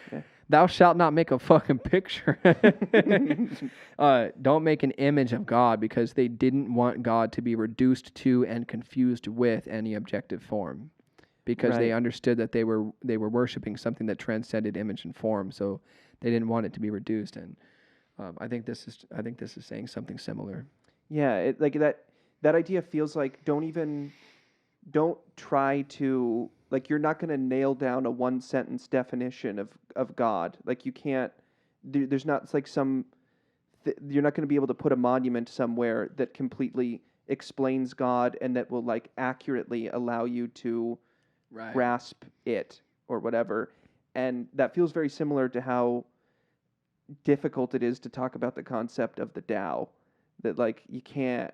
thou shalt not make a fucking picture. Don't make an image of God because they didn't want God to be reduced to and confused with any objective form. Because they understood that they were worshiping something that transcended image and form, so they didn't want it to be reduced. And I think this is saying something similar. Yeah, like that idea feels like don't try to, like, you're not going to nail down a one sentence definition of God. Like you can't. There's not, it's like you're not going to be able to put a monument somewhere that completely explains God and that will like accurately allow you to grasp it or whatever. And that feels very similar to how difficult it is to talk about the concept of the Tao. That like we can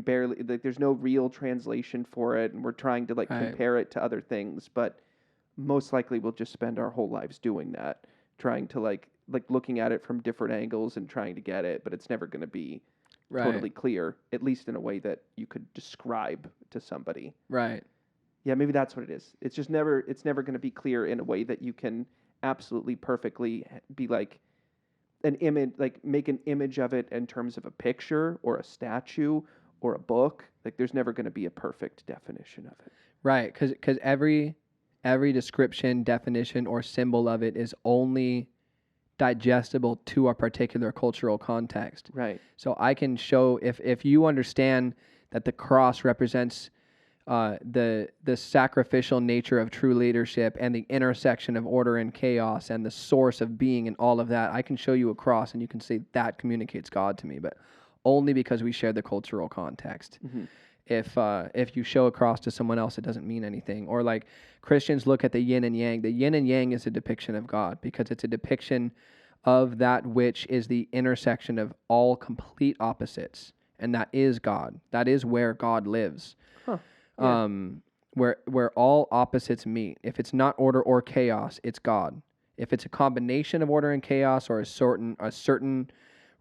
barely, like there's no real translation for it, and we're trying to like compare it to other things, but most likely we'll just spend our whole lives doing that, trying to like looking at it from different angles and trying to get it, but it's never going to be totally clear, at least in a way that you could describe to somebody. Right. Yeah, maybe that's what it is. It's never going to be clear in a way that you can absolutely perfectly be like an image, like make an image of it in terms of a picture or a statue or a book. Like there's never going to be a perfect definition of it. Right, because every description, definition, or symbol of it is only digestible to a particular cultural context. Right. So I can show, if you understand that the cross represents the sacrificial nature of true leadership and the intersection of order and chaos and the source of being and all of that, I can show you a cross and you can say that communicates God to me, but only because we share the cultural context. Mm-hmm. If you show a cross to someone else, it doesn't mean anything. Or like Christians look at the yin and yang. The yin and yang is a depiction of God because it's a depiction of that which is the intersection of all complete opposites, and that is God. That is where God lives. Huh. Yeah. Where all opposites meet. If it's not order or chaos, it's God. If it's a combination of order and chaos or a certain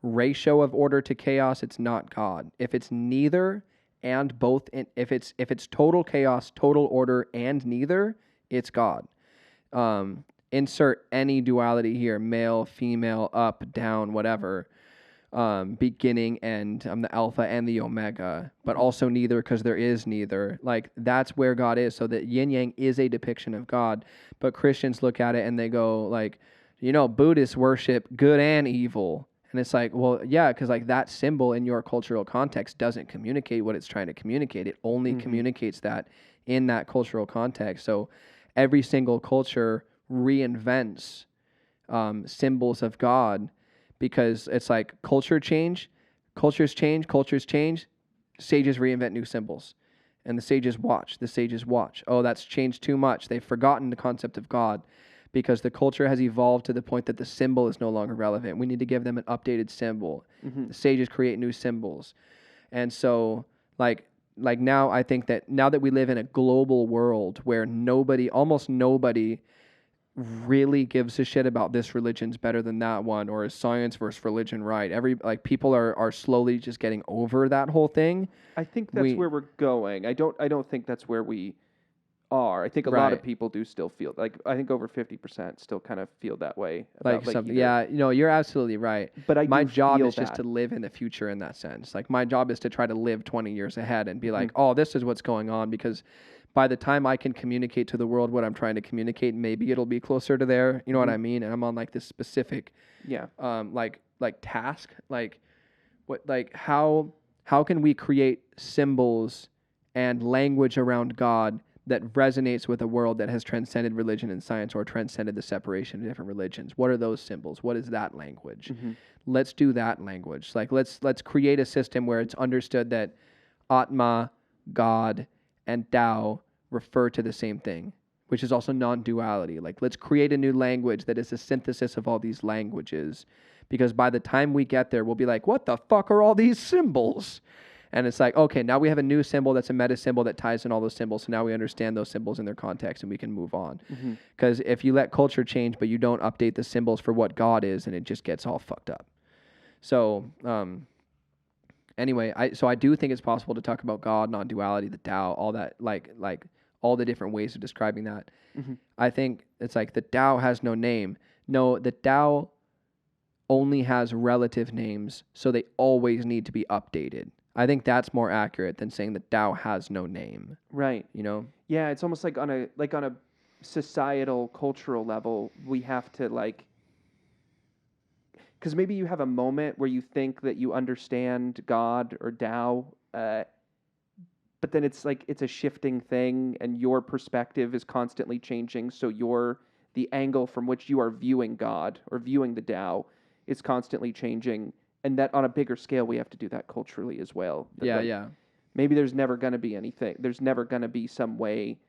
ratio of order to chaos, it's not God. If it's neither and both, if it's total chaos, total order, and neither, it's God. Insert any duality here: male, female, up, down, whatever. Beginning, end. I'm the alpha and the omega, but also neither because there is neither. Like that's where God is. So that yin yang is a depiction of God. But Christians look at it and they go like, Buddhists worship good and evil. And it's like, well, yeah, because like that symbol in your cultural context doesn't communicate what it's trying to communicate. It only communicates that in that cultural context. So every single culture reinvents symbols of God because it's like cultures change, sages reinvent new symbols. And the sages watch. Oh, that's changed too much. They've forgotten the concept of God. Because the culture has evolved to the point that the symbol is no longer relevant. We need to give them an updated symbol. Mm-hmm. The sages create new symbols. And so, like now, I think that now that we live in a global world where almost nobody really gives a shit about this religion's better than that one, or is science versus religion right? People are slowly just getting over that whole thing. I think that's where we're going. I don't think that's where we are. I think a lot of people do still feel like, I think over 50% still kind of feel that way about something. Yeah, you're absolutely right. But my job is just to live in the future in that sense. Like my job is to try to live 20 years ahead and be like, oh, this is what's going on, because by the time I can communicate to the world what I'm trying to communicate, maybe it'll be closer to there. You know what I mean? And I'm on like this specific task. How can we create symbols and language around God that resonates with a world that has transcended religion and science, or transcended the separation of different religions? What are those symbols? What is that language? Mm-hmm. Let's do that language. Like let's create a system where it's understood that Atma, God, and Tao refer to the same thing. which is also non-duality. Like, let's create a new language that is a synthesis of all these languages, because by the time we get there, we'll be like, what the fuck are all these symbols? And it's like, okay, now we have a new symbol that's a meta symbol that ties in all those symbols. So now we understand those symbols in their context and we can move on. Because if you let culture change, but you don't update the symbols for what God is, and it just gets all fucked up. So, anyway, I do think it's possible to talk about God, non-duality, the Tao, all that, like all the different ways of describing that. I think it's like the Tao has no name. No, the Tao only has relative names, so they always need to be updated. I think that's more accurate than saying the Tao has no name. Right. You know? Yeah, it's almost like on a societal, cultural level, we have to like, because maybe you have a moment where you think that you understand God or Tao, but then it's like it's a shifting thing, and your perspective is constantly changing. So the angle from which you are viewing God or viewing the Tao is constantly changing. And that on a bigger scale, we have to do that culturally as well. That, Yeah, like, yeah. Maybe there's never going to be anything. There's never going to be some way,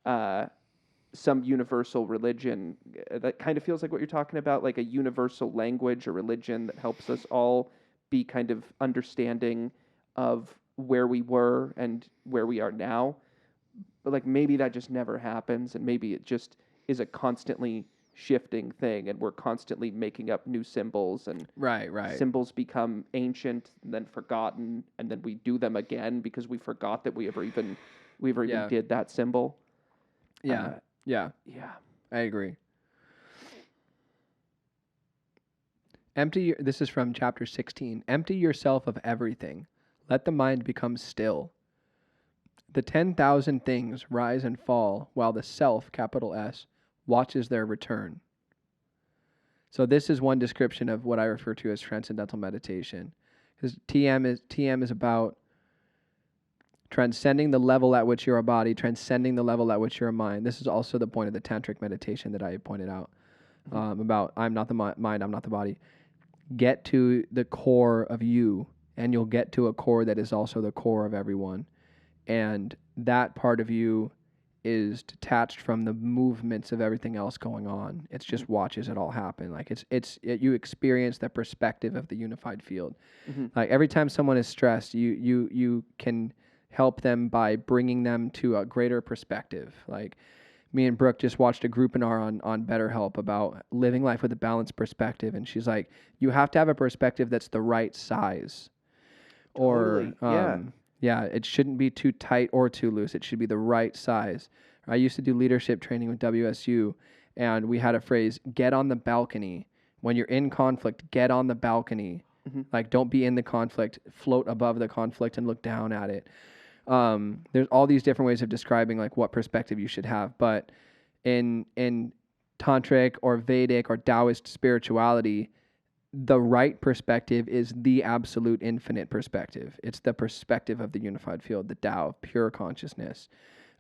some universal religion that kind of feels like what you're talking about, like a universal language or religion that helps us all be kind of understanding of where we were and where we are now. But like maybe that just never happens, and maybe it just is a constantly shifting thing, and we're constantly making up new symbols, and Right. symbols become ancient and then forgotten, and then we do them again because we forgot that we ever even did that symbol. Yeah. Yeah. I agree. This is from chapter 16. Empty yourself of everything. Let the mind become still. The 10,000 things rise and fall while the self, capital S, watches their return. So this is one description of what I refer to as transcendental meditation. Because TM is about transcending the level at which you're a body, transcending the level at which you're a mind. This is also the point of the tantric meditation that I pointed out, about I'm not the mind, I'm not the body. Get to the core of you, and you'll get to a core that is also the core of everyone. And that part of you is detached from the movements of everything else going on. It's just watches it all happen. Like you experience the perspective of the unified field. Like every time someone is stressed, you can help them by bringing them to a greater perspective. Like me and Brooke just watched a groupinар on BetterHelp about living life with a balanced perspective, and she's like, you have to have a perspective that's the right size. Totally. Yeah, it shouldn't be too tight or too loose. It should be the right size. I used to do leadership training with WSU, and we had a phrase, get on the balcony. When you're in conflict, get on the balcony. Like, don't be in the conflict. Float above the conflict and look down at it. There's all these different ways of describing, like, what perspective you should have. But in Tantric or Vedic or Taoist spirituality, the right perspective is the absolute infinite perspective. It's the perspective of the unified field, the Tao, pure consciousness.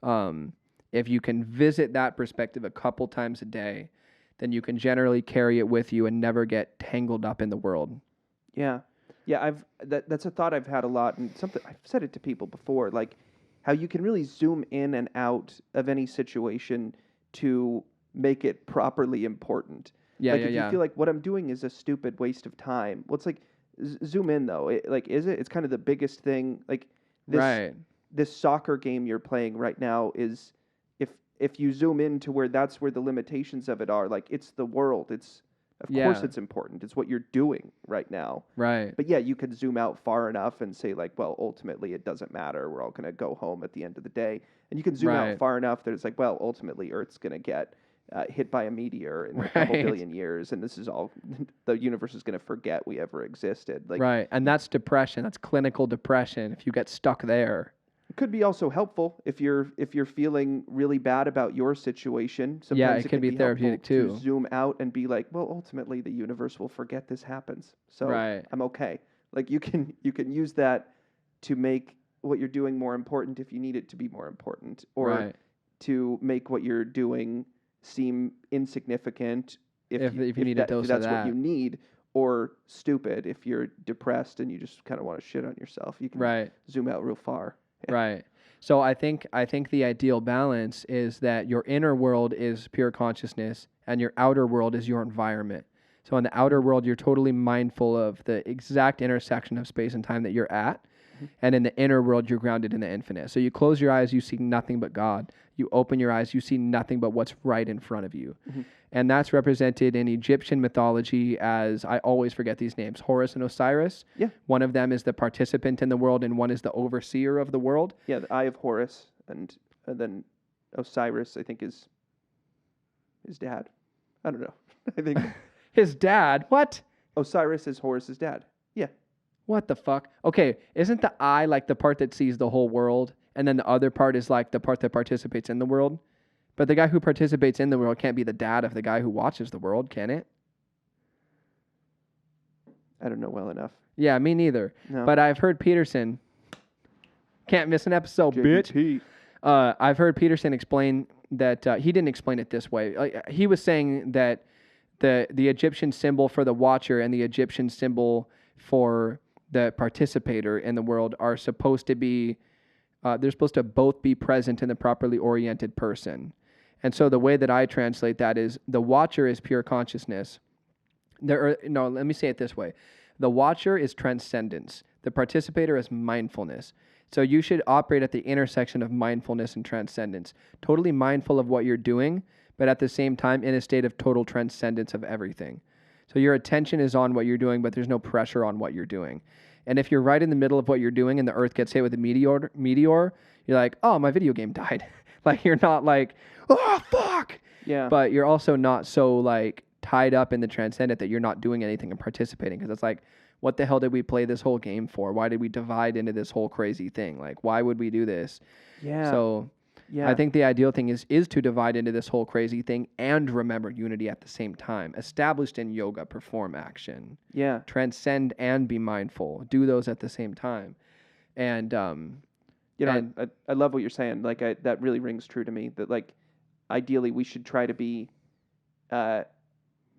If you can visit that perspective a couple times a day, then you can generally carry it with you and never get tangled up in the world. Yeah. That's a thought I've had a lot, and something I've said it to people before, like how you can really zoom in and out of any situation to make it properly important. If you feel like what I'm doing is a stupid waste of time, well, it's like zoom in though. It's kind of the biggest thing. Like this soccer game you're playing right now is, if you zoom in to where that's where the limitations of it are, like it's the world. Of course it's important. It's what you're doing right now. Right. But yeah, you could zoom out far enough and say like, well, ultimately it doesn't matter. We're all going to go home at the end of the day. And you can zoom out far enough that it's like, well, ultimately Earth's going to get hit by a meteor in a couple billion years, and this is all, the universe is going to forget we ever existed. Like, and that's depression. That's clinical depression. If you get stuck there, it could be also helpful if you're feeling really bad about your situation. Sometimes it can be therapeutic too. To zoom out and be like, well, ultimately the universe will forget this happens, so I'm okay. Like you can use that to make what you're doing more important if you need it to be more important, or to make what you're doing seem insignificant if you need a dose of that. If that's what you need, or stupid if you're depressed and you just kind of want to shit on yourself. You can zoom out real far. Right. So I think the ideal balance is that your inner world is pure consciousness and your outer world is your environment. So in the outer world, you're totally mindful of the exact intersection of space and time that you're at. And in the inner world, you're grounded in the infinite. So you close your eyes, you see nothing but God. You open your eyes, you see nothing but what's right in front of you. And that's represented in Egyptian mythology as, I always forget these names, Horus and Osiris. Yeah. One of them is the participant in the world and one is the overseer of the world. Yeah, the Eye of Horus, and then Osiris, I think, is his dad. I don't know. I think His dad? What? Osiris is Horus's dad. Yeah. What the fuck? Okay, isn't the eye like the part that sees the whole world? And then the other part is like the part that participates in the world? But the guy who participates in the world can't be the dad of the guy who watches the world, can it? I don't know well enough. Yeah, me neither. No. But I've heard Peterson, can't miss an episode, bitch. JBT. I've heard Peterson explain that, he didn't explain it this way. He was saying that the Egyptian symbol for the watcher and the Egyptian symbol for the participator in the world are supposed to be, they're supposed to both be present in the properly oriented person. And so the way that I translate that is the watcher is pure consciousness. Let me say it this way. The watcher is transcendence. The participator is mindfulness. So you should operate at the intersection of mindfulness and transcendence. Totally mindful of what you're doing, but at the same time in a state of total transcendence of everything. So your attention is on what you're doing, but there's no pressure on what you're doing. And if you're right in the middle of what you're doing and the earth gets hit with a meteor, you're like, oh, my video game died. Like, you're not like, oh, fuck. Yeah. But you're also not so, like, tied up in the transcendent that you're not doing anything and participating. Because it's like, what the hell did we play this whole game for? Why did we divide into this whole crazy thing? Like, why would we do this? Yeah. So yeah. I think the ideal thing is to divide into this whole crazy thing and remember unity at the same time. Established in yoga, perform action. Yeah. Transcend and be mindful. Do those at the same time. And I love what you're saying. Like, that really rings true to me. That, like, ideally we should try to be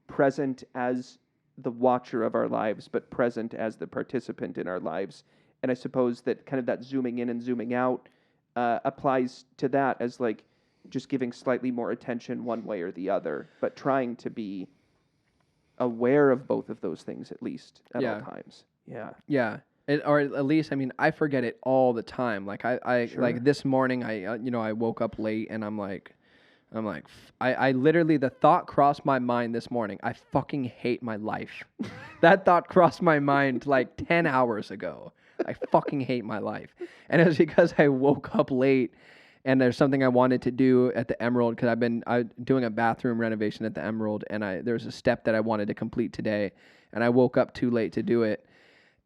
present as the watcher of our lives, but present as the participant in our lives. And I suppose that kind of that zooming in and zooming out applies to that as, like, just giving slightly more attention one way or the other, but trying to be aware of both of those things at least at all times. Yeah. Yeah. Or at least, I mean, I forget it all the time. Like Sure. like this morning, I woke up late and I literally, the thought crossed my mind this morning. I fucking hate my life. That thought crossed my mind like 10 hours ago. I fucking hate my life. And it was because I woke up late and there's something I wanted to do at the Emerald because I've been doing a bathroom renovation at the Emerald and there's a step that I wanted to complete today and I woke up too late to do it.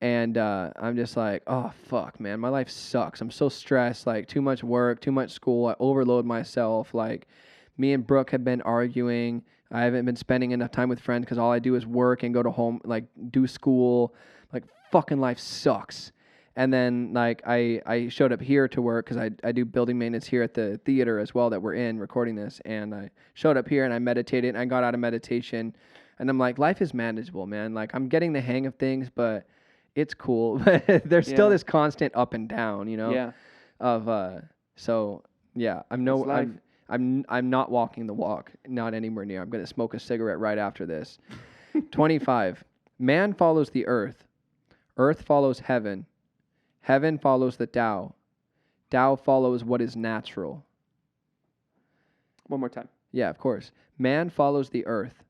And I'm just like, oh, fuck, man. My life sucks. I'm so stressed, like too much work, too much school. I overload myself. Like me and Brooke have been arguing. I haven't been spending enough time with friends because all I do is work and go to home, like do school. Like fucking life sucks. And then like I showed up here to work because I do building maintenance here at the theater as well that we're in recording this. And I showed up here and I meditated and I got out of meditation. And I'm like, life is manageable, man. Like I'm getting the hang of things, but it's cool. But there's still this constant up and down, you know? Yeah. So yeah, I'm not walking the walk, not anywhere near. I'm going to smoke a cigarette right after this. 25. Man follows the earth. Earth follows heaven. Heaven follows the Tao. Tao follows what is natural. One more time. Yeah, of course. Man follows the earth.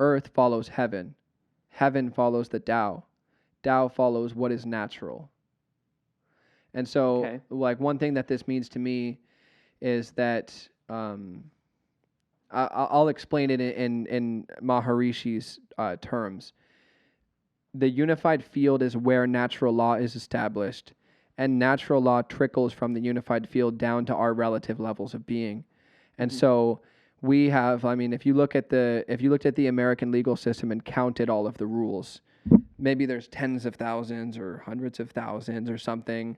Earth follows heaven. Heaven follows the Tao. Tao follows what is natural. And so, like, one thing that this means to me is that I'll explain it in Maharishi's terms. The unified field is where natural law is established, and natural law trickles from the unified field down to our relative levels of being. And so we have, I mean, if you looked at the American legal system and counted all of the rules, maybe there's tens of thousands or hundreds of thousands or something.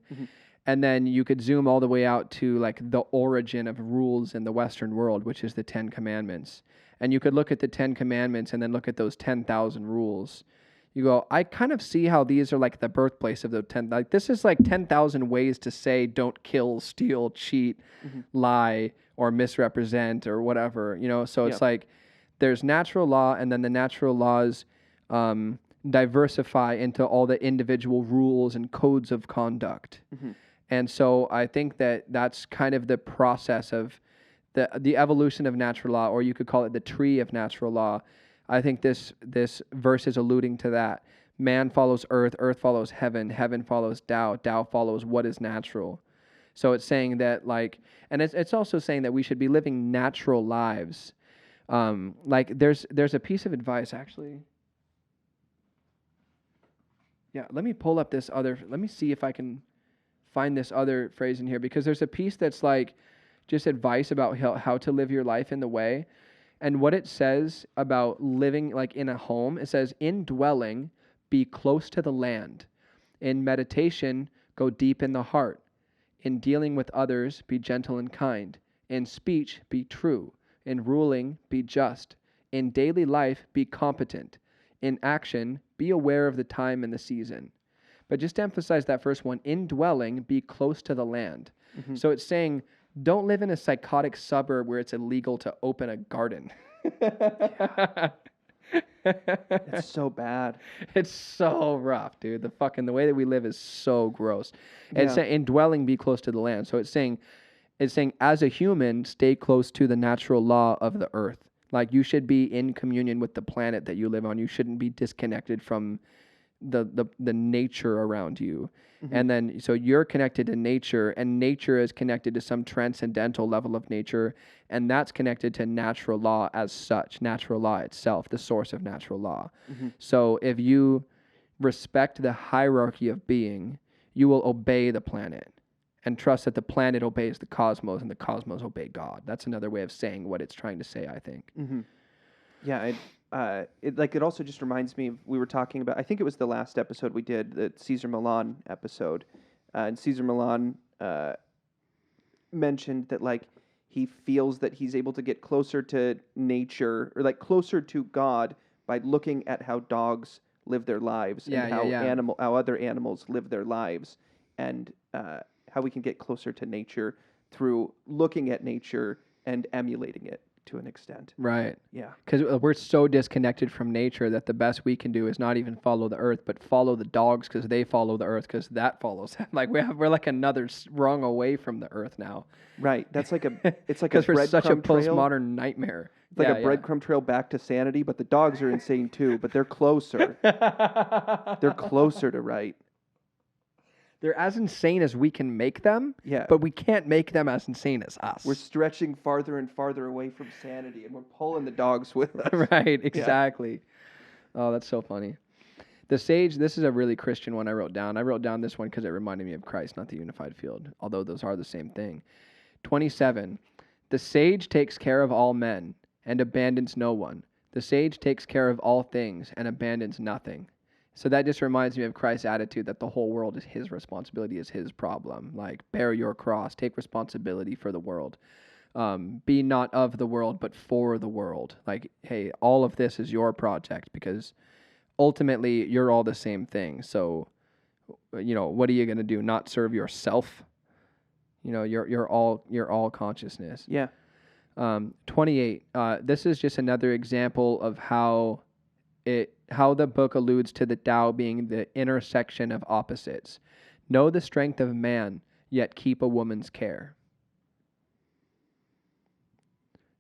And then you could zoom all the way out to like the origin of rules in the Western world, which is the 10 Commandments. And you could look at the 10 Commandments and then look at those 10,000 rules. you go, I kind of see how these are like the birthplace of the 10. Like this is like 10,000 ways to say don't kill, steal, cheat, lie, or misrepresent or whatever, you know? So it's like there's natural law, and then the natural laws diversify into all the individual rules and codes of conduct. And so I think that that's kind of the process of the evolution of natural law, or you could call it the tree of natural law. I think this verse is alluding to that. Man follows earth, earth follows heaven, heaven follows Tao, Tao follows what is natural. So it's saying that like, and it's also saying that we should be living natural lives. Like there's a piece of advice actually. Yeah, let me pull up let me see if I can find this other phrase in here, because there's a piece that's like just advice about how to live your life in the way. And what it says about living like in a home, it says, in dwelling, be close to the land. In meditation, go deep in the heart. In dealing with others, be gentle and kind. In speech, be true. In ruling, be just. In daily life, be competent. In action, be aware of the time and the season. But just to emphasize that first one, in dwelling, be close to the land. So it's saying, don't live in a psychotic suburb where it's illegal to open a garden. It's so bad. It's so rough, dude. The way that we live is so gross. And it's Yeah. saying, in dwelling, be close to the land. So it's saying, as a human, stay close to the natural law of the earth. Like you should be in communion with the planet that you live on. You shouldn't be disconnected from the nature around you. And then so you're connected to nature, and nature is connected to some transcendental level of nature, and that's connected to natural law as such, natural law itself, the source of natural law. So if you respect the hierarchy of being, you will obey the planet and trust that the planet obeys the cosmos and the cosmos obey God. That's another way of saying what it's trying to say, I think. Yeah, it also just reminds me of, we were talking about, I think it was the last episode we did, the Cesar Millan episode, and Cesar Millan mentioned that like he feels that he's able to get closer to nature, or like closer to God, by looking at how dogs live their lives and how other animals live their lives, and how we can get closer to nature through looking at nature and emulating it to an extent. Right. Yeah. Because we're so disconnected from nature that the best we can do is not even follow the earth, but follow the dogs because they follow the earth because that follows. Like we're like another rung away from the earth now. Right. It's like a because we're such a trail. postmodern nightmare. It's like a breadcrumb trail back to sanity, but the dogs are insane too, but they're closer. They're closer to right. They're as insane as we can make them, Yeah. but we can't make them as insane as us. We're stretching farther and farther away from sanity, and we're pulling the dogs with us. Right, exactly. Yeah. Oh, that's so funny. The sage, this is a really Christian one I wrote down. I wrote down this one because it reminded me of Christ, not the unified field, although those are the same thing. 27. The sage takes care of all men and abandons no one. The sage takes care of all things and abandons nothing. So that just reminds me of Christ's attitude that the whole world is his responsibility, is his problem. Like, bear your cross, take responsibility for the world. Be not of the world, but for the world. Like, hey, all of this is your project because ultimately you're all the same thing. So, you know, what are you going to do? Not serve yourself? You know, you're all consciousness. Yeah. 28. This is just another example of how the book alludes to the Tao being the intersection of opposites. Know the strength of man, yet keep a woman's care.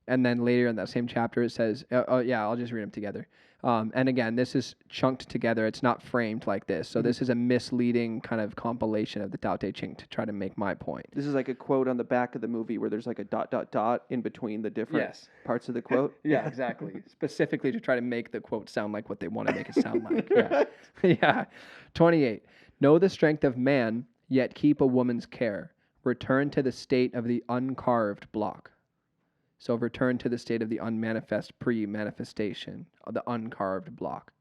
And then later in that same chapter, it says, I'll just read them together. And again, this is chunked together. It's not framed like this. So this is a misleading kind of compilation of the Tao Te Ching to try to make my point. This is like a quote on the back of the movie where there's like a ... in between the different parts of the quote. Yeah, exactly. Specifically to try to make the quote sound like what they want to make it sound like. Yeah. Yeah. 28. Know the strength of man, yet keep a woman's care. Return to the state of the uncarved block. So return to the state of the unmanifest pre-manifestation, of the uncarved block.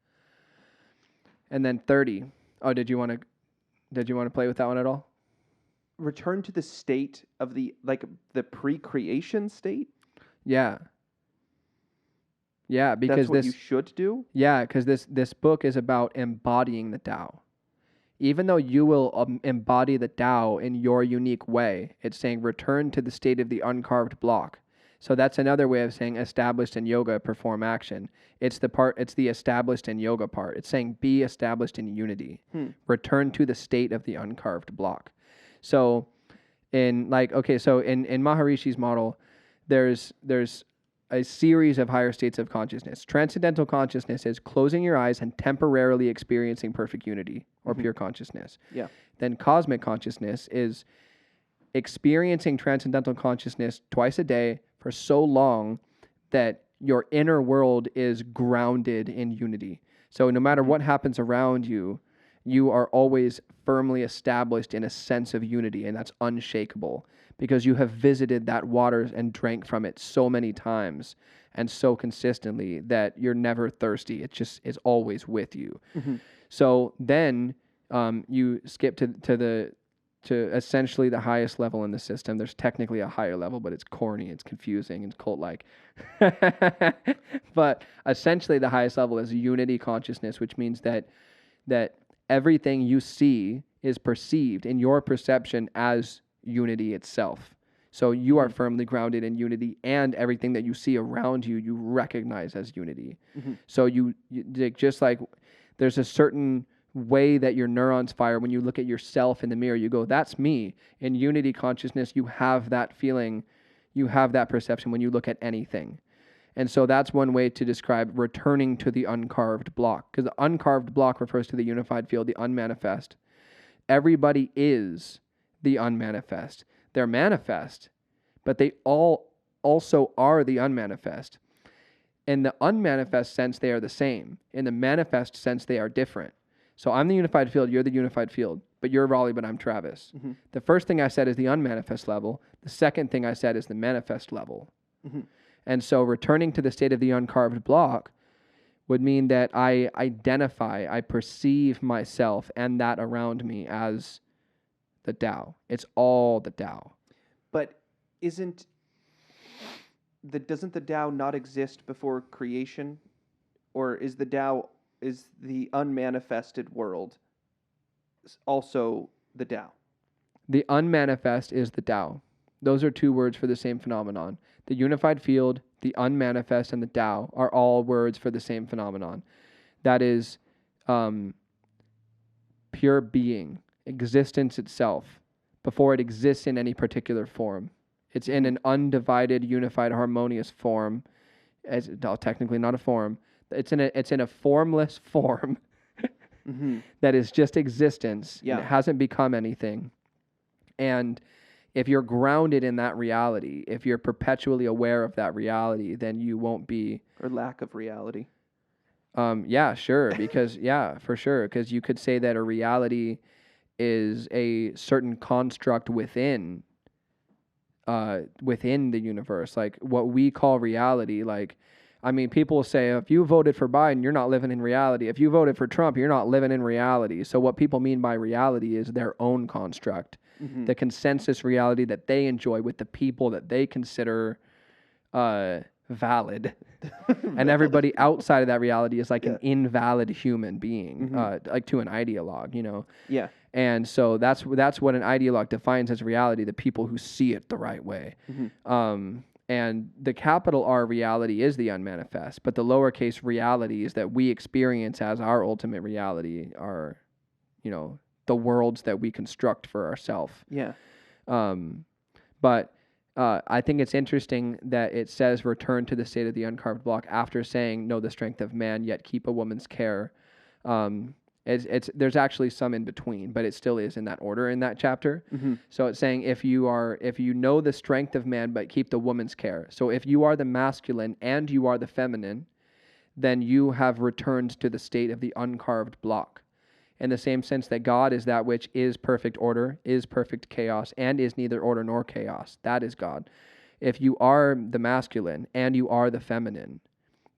And then 30. Oh, did you want to play with that one at all? Return to the state of the pre-creation state? Yeah. Yeah, That's because what you should do? this book is about embodying the Tao. Even though you will embody the Tao in your unique way, it's saying return to the state of the uncarved block. So that's another way of saying established in yoga, perform action. It's the established in yoga part. It's saying be established in unity. Return to the state of the uncarved block. So in Maharishi's model, there's a series of higher states of consciousness. Transcendental consciousness is closing your eyes and temporarily experiencing perfect unity or pure consciousness. Yeah. Then cosmic consciousness is experiencing transcendental consciousness twice a day for so long that your inner world is grounded in unity. So no matter what happens around you, you are always firmly established in a sense of unity, and that's unshakable because you have visited that water and drank from it so many times and so consistently that you're never thirsty. It just is always with you. So then you skip to essentially the highest level in the system. There's technically a higher level, but it's corny, it's confusing, it's cult-like. But essentially the highest level is unity consciousness, which means that everything you see is perceived in your perception as unity itself. So you are firmly grounded in unity, and everything that you see around you, you recognize as unity. So you just like there's a certain way that your neurons fire when you look at yourself in the mirror. You go, that's me. In unity consciousness, you have that feeling, you have that perception when you look at anything. And so that's one way to describe returning to the uncarved block, because the uncarved block refers to the unified field, the unmanifest. Everybody is the unmanifest. They're manifest, but they all also are the unmanifest. In the unmanifest sense, they are the same. In the manifest sense, they are different. So I'm the unified field, you're the unified field, but you're Raleigh, but I'm Travis. The first thing I said is the unmanifest level. The second thing I said is the manifest level. And so returning to the state of the uncarved block would mean that I identify, I perceive myself and that around me as the Tao. It's all the Tao. But doesn't the Tao not exist before creation? Or is the Tao, is the unmanifested world also the Tao? The unmanifest is the Tao. Those are two words for the same phenomenon. The unified field, the unmanifest, and the Tao are all words for the same phenomenon. That is pure being, existence itself, before it exists in any particular form. It's in an undivided, unified, harmonious form. Technically not a form. It's in a formless form that is just existence. Yeah. And it hasn't become anything. And if you're grounded in that reality, if you're perpetually aware of that reality, then you won't be... Or lack of reality. Yeah, sure. Because, yeah, for sure. Because you could say that a reality is a certain construct within the universe. Like what we call reality, like, I mean, people say, if you voted for Biden, you're not living in reality. If you voted for Trump, you're not living in reality. So what people mean by reality is their own construct. The consensus reality that they enjoy with the people that they consider valid. And everybody outside of that reality is like an invalid human being, like to an ideologue, you know? Yeah. And so that's what an ideologue defines as reality, the people who see it the right way. And the capital R reality is the unmanifest, but the lowercase realities that we experience as our ultimate reality are, you know, the worlds that we construct for ourselves. Yeah. But I think it's interesting that it says return to the state of the uncarved block after saying know the strength of man, yet keep a woman's care. There's actually some in between, but it still is in that order in that chapter. So it's saying if you know the strength of man, but keep the woman's care. So if you are the masculine and you are the feminine, then you have returned to the state of the uncarved block. In the same sense that God is that which is perfect order, is perfect chaos, and is neither order nor chaos. That is God. If you are the masculine and you are the feminine,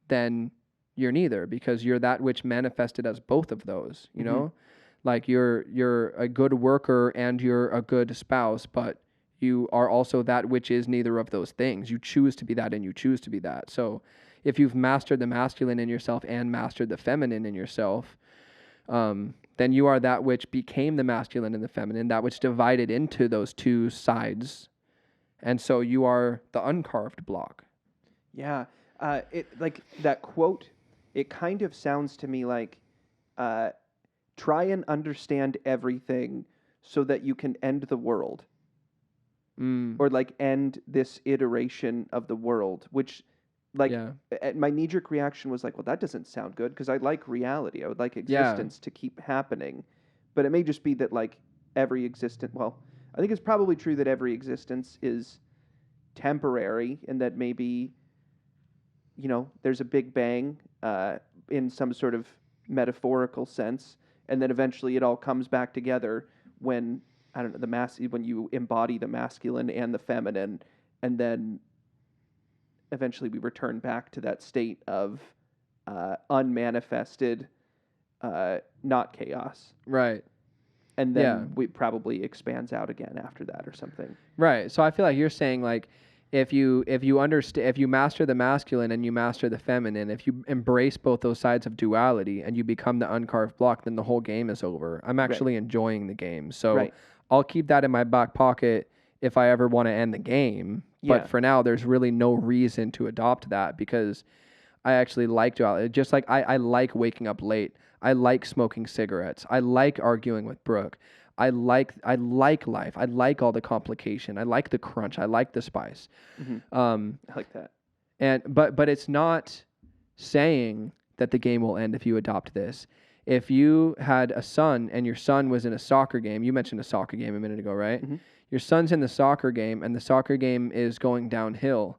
then you're neither, because you're that which manifested as both of those, you know? Like you're a good worker and you're a good spouse, but you are also that which is neither of those things. You choose to be that and you choose to be that. So if you've mastered the masculine in yourself and mastered the feminine in yourself, then you are that which became the masculine and the feminine, that which divided into those two sides. And so you are the uncarved block. Yeah. It like that quote, it kind of sounds to me like try and understand everything so that you can end the world. Or like end this iteration of the world, which like my knee-jerk reaction was like, well, that doesn't sound good because I like reality. I would like existence to keep happening. But it may just be that like every existence, well, I think it's probably true that every existence is temporary and that maybe, you know, there's a big bang in some sort of metaphorical sense, and then eventually it all comes back together when, I don't know, when you embody the masculine and the feminine, and then eventually we return back to that state of unmanifested, not chaos. Right. And then we probably expands out again after that or something. Right. So I feel like you're saying like if you master the masculine and you master the feminine, if you embrace both those sides of duality and you become the uncarved block, then the whole game is over. I'm actually enjoying the game. So I'll keep that in my back pocket if I ever want to end the game. But for now, there's really no reason to adopt that because I actually like duality. Just like I like waking up late. I like smoking cigarettes. I like arguing with Brooke. I like life. I like all the complication. I like the crunch. I like the spice. I like that. But it's not saying that the game will end if you adopt this. If you had a son and your son was in a soccer game, you mentioned a soccer game a minute ago, right? Mm-hmm. Your son's in the soccer game and the soccer game is going downhill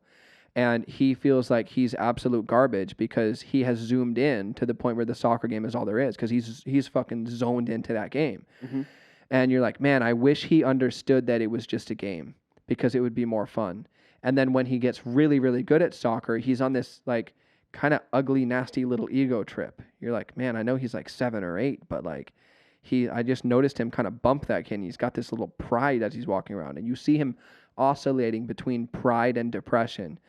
and he feels like he's absolute garbage because he has zoomed in to the point where the soccer game is all there is because he's fucking zoned into that game. Mm-hmm. And you're like, man, I wish he understood that it was just a game because it would be more fun. And then when he gets really, really good at soccer, he's on this like kind of ugly, nasty little ego trip. You're like, man, I know he's like 7 or 8, but like I just noticed him kind of bump that kid. And he's got this little pride as he's walking around. And you see him oscillating between pride and depression.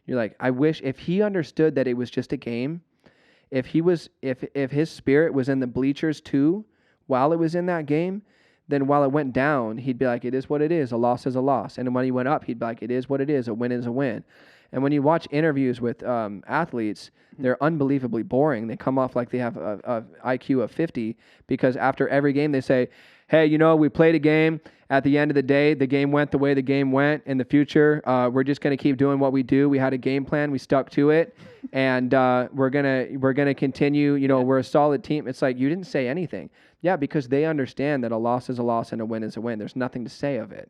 You're like, I wish if he understood that it was just a game, if his spirit was in the bleachers too, while it was in that game, then while it went down, he'd be like, it is what it is. A loss is a loss. And when he went up, he'd be like, it is what it is. A win is a win. And when you watch interviews with athletes, they're unbelievably boring. They come off like they have a IQ of 50 because after every game they say, hey, you know, we played a game. At the end of the day, the game went the way the game went. In the future, we're just going to keep doing what we do. We had a game plan. We stuck to it. And we're gonna continue. You know, we're a solid team. It's like, you didn't say anything. Yeah, because they understand that a loss is a loss and a win is a win. There's nothing to say of it.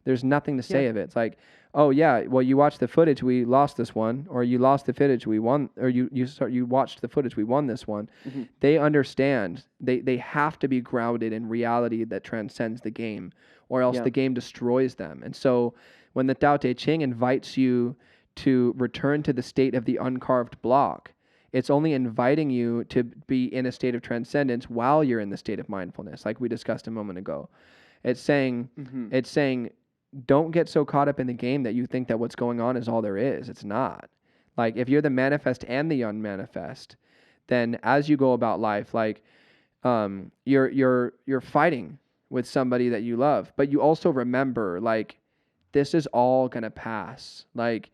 There's nothing to say of it. It's like, oh yeah, well you watched the footage, we lost this one, or you lost the footage, we won, or you watched the footage, we won this one. Mm-hmm. They understand. They have to be grounded in reality that transcends the game, or else the game destroys them. And so when the Tao Te Ching invites you to return to the state of the uncarved block, it's only inviting you to be in a state of transcendence while you're in the state of mindfulness, like we discussed a moment ago. It's saying, don't get so caught up in the game that you think that what's going on is all there is. It's not. Like, if you're the manifest and the unmanifest, then as you go about life, like, you're fighting with somebody that you love, but you also remember, like, this is all going to pass. Like,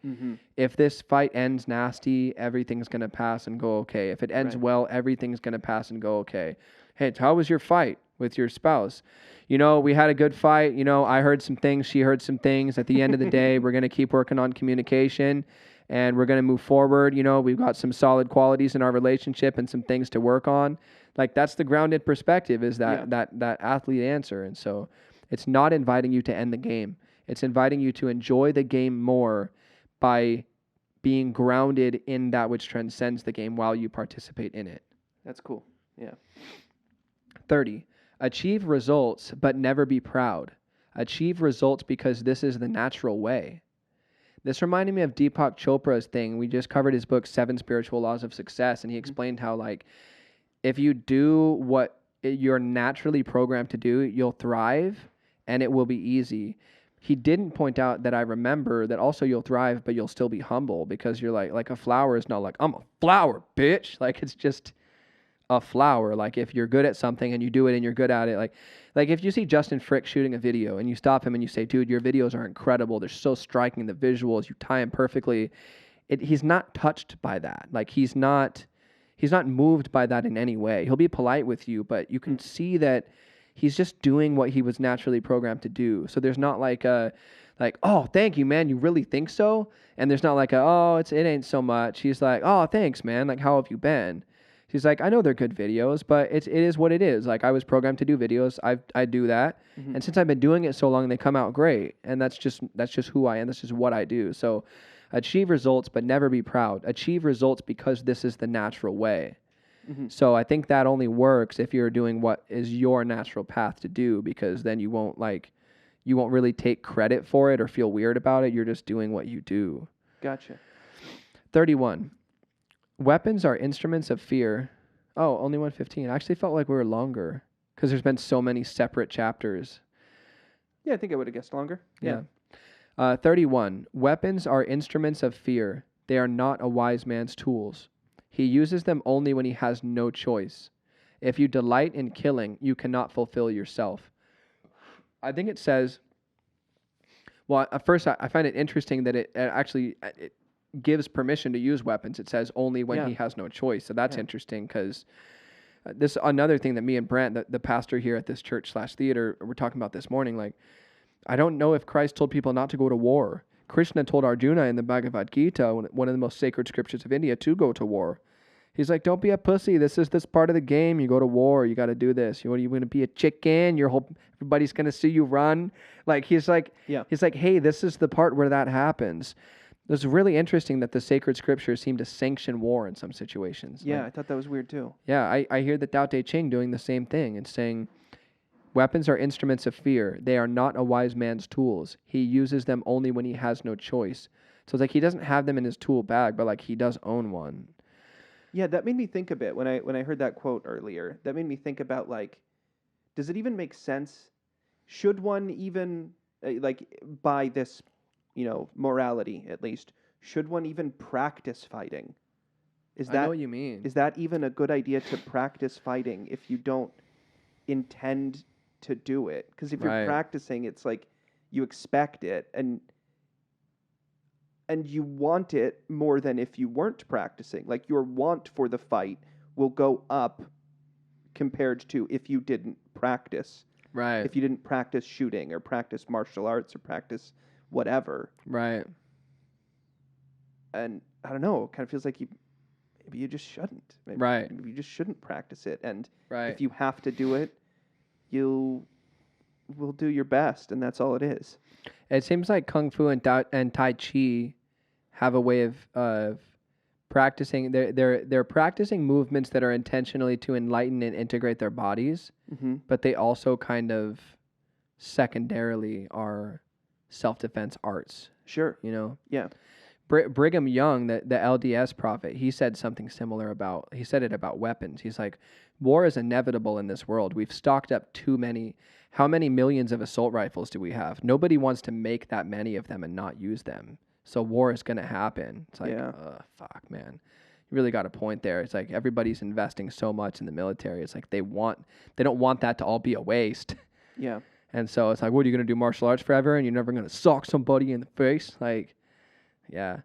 if this fight ends nasty, everything's going to pass and go okay. If it ends well, everything's going to pass and go okay. Hey, how was your fight with your spouse? You know, we had a good fight. You know, I heard some things. She heard some things. At the end of the day, we're going to keep working on communication and we're going to move forward. You know, we've got some solid qualities in our relationship and some things to work on. Like, that's the grounded perspective, is that athlete answer. And so it's not inviting you to end the game. It's inviting you to enjoy the game more by being grounded in that which transcends the game while you participate in it. That's cool. Yeah. 30. Achieve results, but never be proud. Achieve results because this is the natural way. This reminded me of Deepak Chopra's thing. We just covered his book, 7 Spiritual Laws of Success, and he explained how, like, if you do what you're naturally programmed to do, you'll thrive and it will be easy. he didn't point out that I remember that also you'll thrive, but you'll still be humble because you're like a flower is not like, I'm a flower, bitch. Like it's just a flower. Like if you're good at something and you do it and you're good at it, like if you see Justin Frick shooting a video and you stop him and you say, dude, your videos are incredible. They're so striking. The visuals, you tie them perfectly. He's not touched by that. Like he's not moved by that in any way. He'll be polite with you, but you can see that he's just doing what he was naturally programmed to do. So there's not like oh, thank you, man. You really think so? And there's not like it ain't so much. He's like, oh, thanks, man. Like, how have you been? He's like, I know they're good videos, but it is what it is. Like I was programmed to do videos. I do that. Mm-hmm. And since I've been doing it so long, they come out great. And that's just who I am. That's just what I do. So achieve results, but never be proud. Achieve results because this is the natural way. Mm-hmm. So I think that only works if you're doing what is your natural path to do, because then you won't really take credit for it or feel weird about it. You're just doing what you do. Gotcha. 31. Weapons are instruments of fear. Oh, only 115. I actually felt like we were longer because there's been so many separate chapters. Yeah, I think I would have guessed longer. Yeah. 31. Weapons are instruments of fear. They are not a wise man's tools. He uses them only when he has no choice. If you delight in killing, you cannot fulfill yourself. I think it says, well, at first I find it interesting that it actually gives permission to use weapons. It says only when he has no choice. So that's interesting because this another thing that me and Brent, the pastor here at this church/theater, we're talking about this morning. Like, I don't know if Christ told people not to go to war. Krishna told Arjuna in the Bhagavad Gita, one of the most sacred scriptures of India, to go to war. He's like, don't be a pussy. This is this part of the game. You go to war. You got to do this. You going to be a chicken. Everybody's going to see you run. Like he's like, hey, this is the part where that happens. It's really interesting that the sacred scriptures seem to sanction war in some situations. Yeah, I thought that was weird too. Yeah, I hear the Tao Te Ching doing the same thing and saying, weapons are instruments of fear. They are not a wise man's tools. He uses them only when he has no choice. So it's like he doesn't have them in his tool bag, but like he does own one. Yeah, that made me think a bit when I heard that quote earlier. That made me think about like, does it even make sense? Should one even like by this, morality at least, should one even practice fighting? I know what you mean. Is that even a good idea to practice fighting if you don't intend to do it? Because if you're practicing, it's like you expect it and you want it more than if you weren't practicing. Like your want for the fight will go up compared to if you didn't practice. Right. If you didn't practice shooting or practice martial arts or practice whatever. Right. And I don't know, it kind of feels like maybe you just shouldn't. Maybe you just shouldn't practice it. And if you have to do it, you will do your best, and that's all it is. It seems like Kung Fu and Tai Chi have a way of practicing. They're practicing movements that are intentionally to enlighten and integrate their bodies, but they also kind of secondarily are self-defense arts. Sure. Yeah. Brigham Young, the LDS prophet, he said something similar he said it about weapons. He's like, war is inevitable in this world. We've stocked up too many. How many millions of assault rifles do we have? Nobody wants to make that many of them and not use them. So war is going to happen. It's like, fuck, man. You really got a point there. It's like everybody's investing so much in the military. It's like they don't want that to all be a waste. Yeah. And so it's like, what are you going to do, martial arts forever? And you're never going to sock somebody in the face? Like, yeah.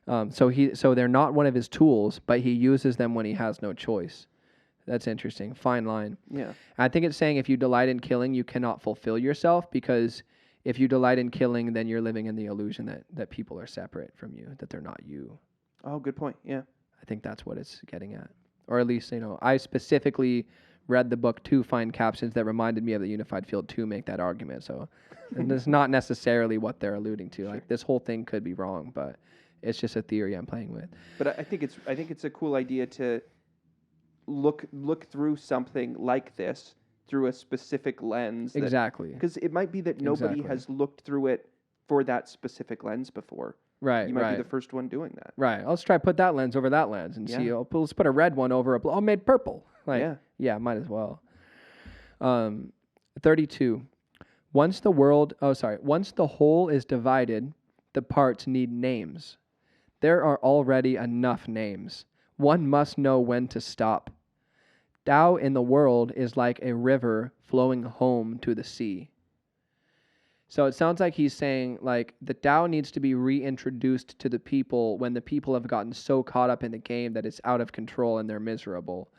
So they're not one of his tools, but he uses them when he has no choice. That's interesting. Fine line. Yeah. I think it's saying if you delight in killing, you cannot fulfill yourself, because if you delight in killing, then you're living in the illusion that people are separate from you, that they're not you. Oh, good point. Yeah. I think that's what it's getting at. Or at least, I specifically read the book to find captions that reminded me of the unified field to make that argument. So and that's not necessarily what they're alluding to. Sure. Like this whole thing could be wrong, but it's just a theory I'm playing with. But I think it's a cool idea to look through something like this through a specific lens. Exactly. Because it might be that nobody has looked through it for that specific lens before. Right. You might be the first one doing that. Right. Let's try put that lens over that lens and see. Let's put a red one over a made purple. Like, yeah, might as well. 32. Once the whole is divided, the parts need names. There are already enough names. One must know when to stop. Tao in the world is like a river flowing home to the sea. So it sounds like he's saying like the Tao needs to be reintroduced to the people when the people have gotten so caught up in the game that it's out of control and they're miserable.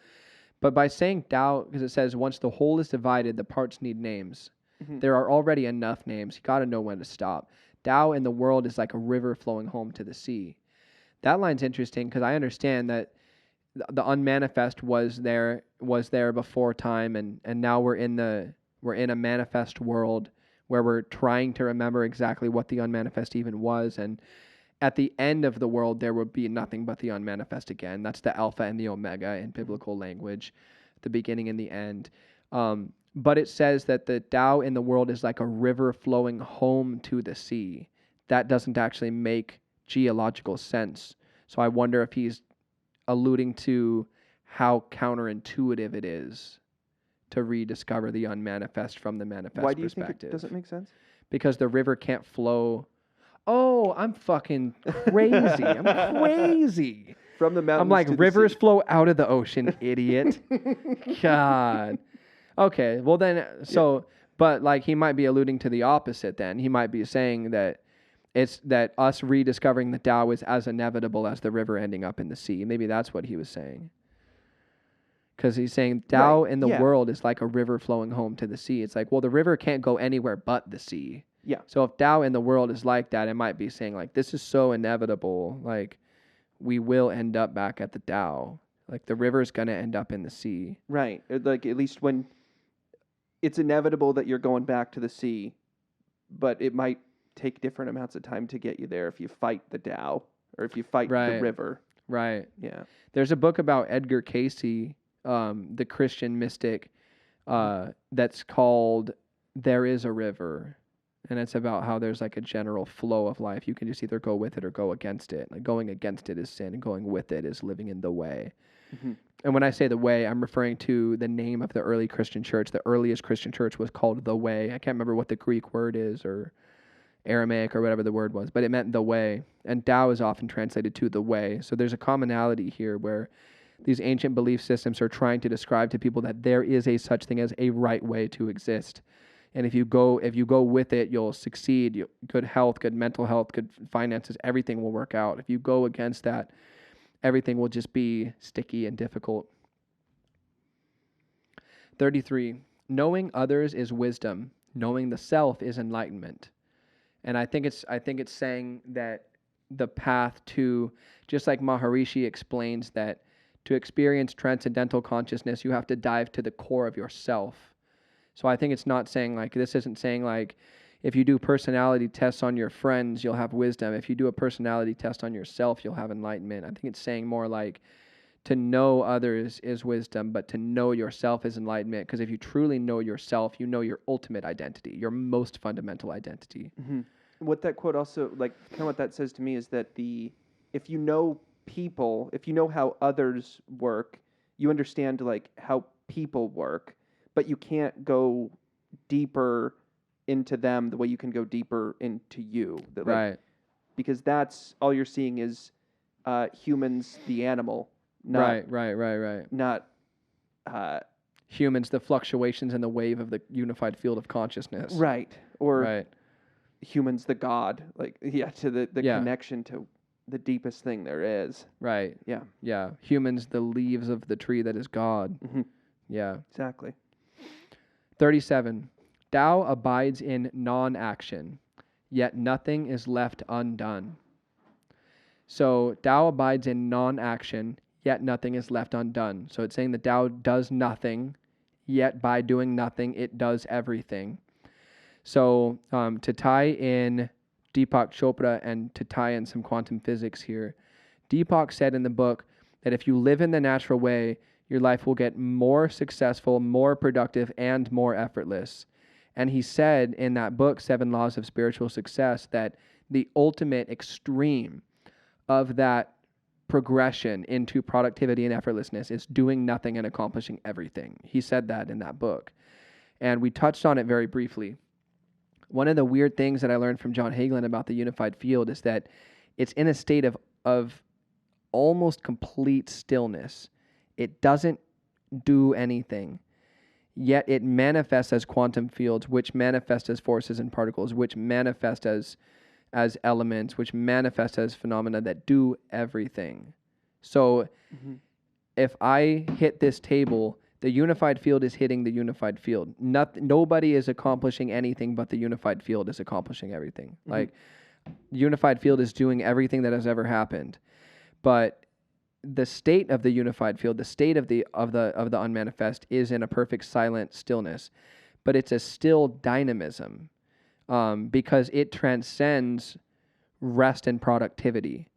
But by saying Tao, because it says once the whole is divided, the parts need names. Mhm. There are already enough names. You got to know when to stop. Tao in the world is like a river flowing home to the sea. That line's interesting because I understand that the unmanifest was there before time, and now we're in a manifest world where we're trying to remember exactly what the unmanifest even was, and at the end of the world there would be nothing but the unmanifest again. That's the alpha and the omega in biblical language, the beginning and the end. But it says that the Tao in the world is like a river flowing home to the sea. That doesn't actually make geological sense. So I wonder if he's alluding to how counterintuitive it is to rediscover the unmanifest from the manifest Why do you perspective. think it doesn't make sense? Because the river can't flow. Oh, I'm fucking crazy. I'm crazy. From the mountains I'm like, to the rivers sea. flow out of the ocean, idiot. God. Okay, well then, so, but like he might be alluding to the opposite then. He might be saying that it's that us rediscovering the Tao is as inevitable as the river ending up in the sea. Maybe that's what he was saying. Because he's saying Tao Right, in the yeah. world is like a river flowing home to the sea. It's like, well, the river can't go anywhere but the sea. Yeah. So if Tao in the world is like that, it might be saying like, this is so inevitable. Like, we will end up back at the Tao. Like, the river's going to end up in the sea. Right. Like, at least when it's inevitable that you're going back to the sea, but it might take different amounts of time to get you there if you fight the Tao or if you fight the Right. river. Right. Yeah. There's a book about Edgar Cayce, the Christian mystic, that's called There Is a River. And it's about how there's like a general flow of life. You can just either go with it or go against it. Like going against it is sin and going with it is living in the way. Mm-hmm. And when I say the way, I'm referring to the name of the early Christian church. The earliest Christian church was called the way. I can't remember what the Greek word is or Aramaic or whatever the word was, but it meant the way. And Tao is often translated to the way. So there's a commonality here where these ancient belief systems are trying to describe to people that there is a such thing as a right way to exist. And if you go with it, you'll succeed. Good health, good mental health, good finances, everything will work out. If you go against that, everything will just be sticky and difficult. 33. Knowing others is wisdom. Knowing the self is enlightenment. And I think it's saying that the path to, just like Maharishi explains that to experience transcendental consciousness, you have to dive to the core of yourself. So I think it's not saying like, this isn't saying like, if you do personality tests on your friends, you'll have wisdom. If you do a personality test on yourself, you'll have enlightenment. I think it's saying more like to know others is wisdom, but to know yourself is enlightenment. Because if you truly know yourself, you know your ultimate identity, your most fundamental identity. Mm-hmm. What that quote also, like, kind of what that says to me is that if you know people, if you know how others work, you understand like how people work, but you can't go deeper into them the way you can go deeper into you. That, like, Right. Because that's all you're seeing is humans, the animal, not Right. not Humans, the fluctuations in the wave of the unified field of consciousness. right, or Right. humans, the God, like to the Yeah. connection to the deepest thing there is. Right. Yeah. Yeah. Humans, the leaves of the tree that is God. Mm-hmm. Yeah. Exactly. 37. Tao abides in non-action, yet nothing is left undone. So Tao abides in non-action, yet nothing is left undone. So it's saying that Tao does nothing, yet by doing nothing, it does everything. So to tie in Deepak Chopra and to tie in some quantum physics here, Deepak said in the book that if you live in the natural way, your life will get more successful, more productive, and more effortless. And he said in that book, 7 Laws of Spiritual Success, that the ultimate extreme of that progression into productivity and effortlessness is doing nothing and accomplishing everything. He said that in that book. And we touched on it very briefly. one of the weird things that I learned from John Hagelin about the unified field is that it's in a state of almost complete stillness. It doesn't do anything, yet it manifests as quantum fields, which manifest as forces and particles, which manifest as elements, which manifest as phenomena that do everything. So if I hit this table, the unified field is hitting the unified field. Nobody is accomplishing anything, but the unified field is accomplishing everything. Like, the unified field is doing everything that has ever happened. But the state of the unified field, the state of the unmanifest, is in a perfect silent stillness. But it's a still dynamism, because it transcends rest and productivity.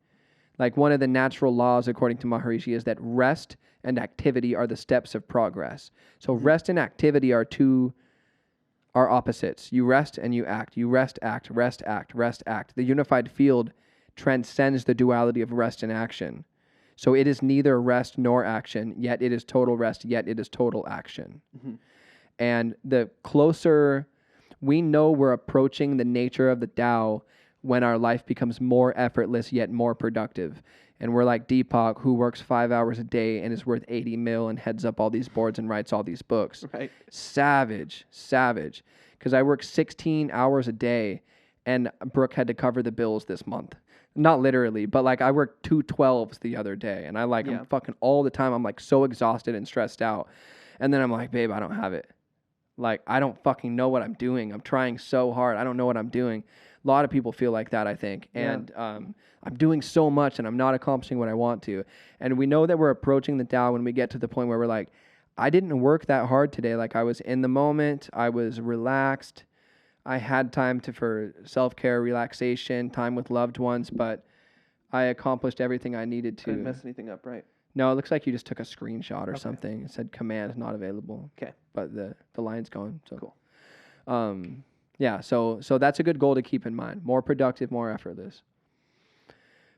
Like, one of the natural laws, according to Maharishi, is that rest and activity are the steps of progress. So rest and activity are opposites. You rest and you act. You rest, act, rest, act, rest, act. The unified field transcends the duality of rest and action. So it is neither rest nor action, yet it is total rest, yet it is total action. And the closer we know we're approaching the nature of the Tao when our life becomes more effortless yet more productive. And we're like Deepak, who works 5 hours a day and is worth 80 mil and heads up all these boards and writes all these books. Right. Savage. Because I work 16 hours a day and Brooke had to cover the bills this month. Not literally, but like I worked 2 12s the other day and I'm fucking all the time. I'm like so exhausted and stressed out. And then I'm like, babe, I don't have it. Like, I don't fucking know what I'm doing. I'm trying so hard. I don't know what I'm doing. A lot of people feel like that, I think. Yeah. And I'm doing so much and I'm not accomplishing what I want to. And we know that we're approaching the Tao when we get to the point where we're like, I didn't work that hard today. Like, I was in the moment. I was relaxed. I had time for self-care, relaxation, time with loved ones, but I accomplished everything I needed to. Didn't mess anything up, right? No, it looks like you just took a screenshot or something. It said command not available. Okay. But the line's gone. So Cool. Yeah, so that's a good goal to keep in mind. More productive, more effortless.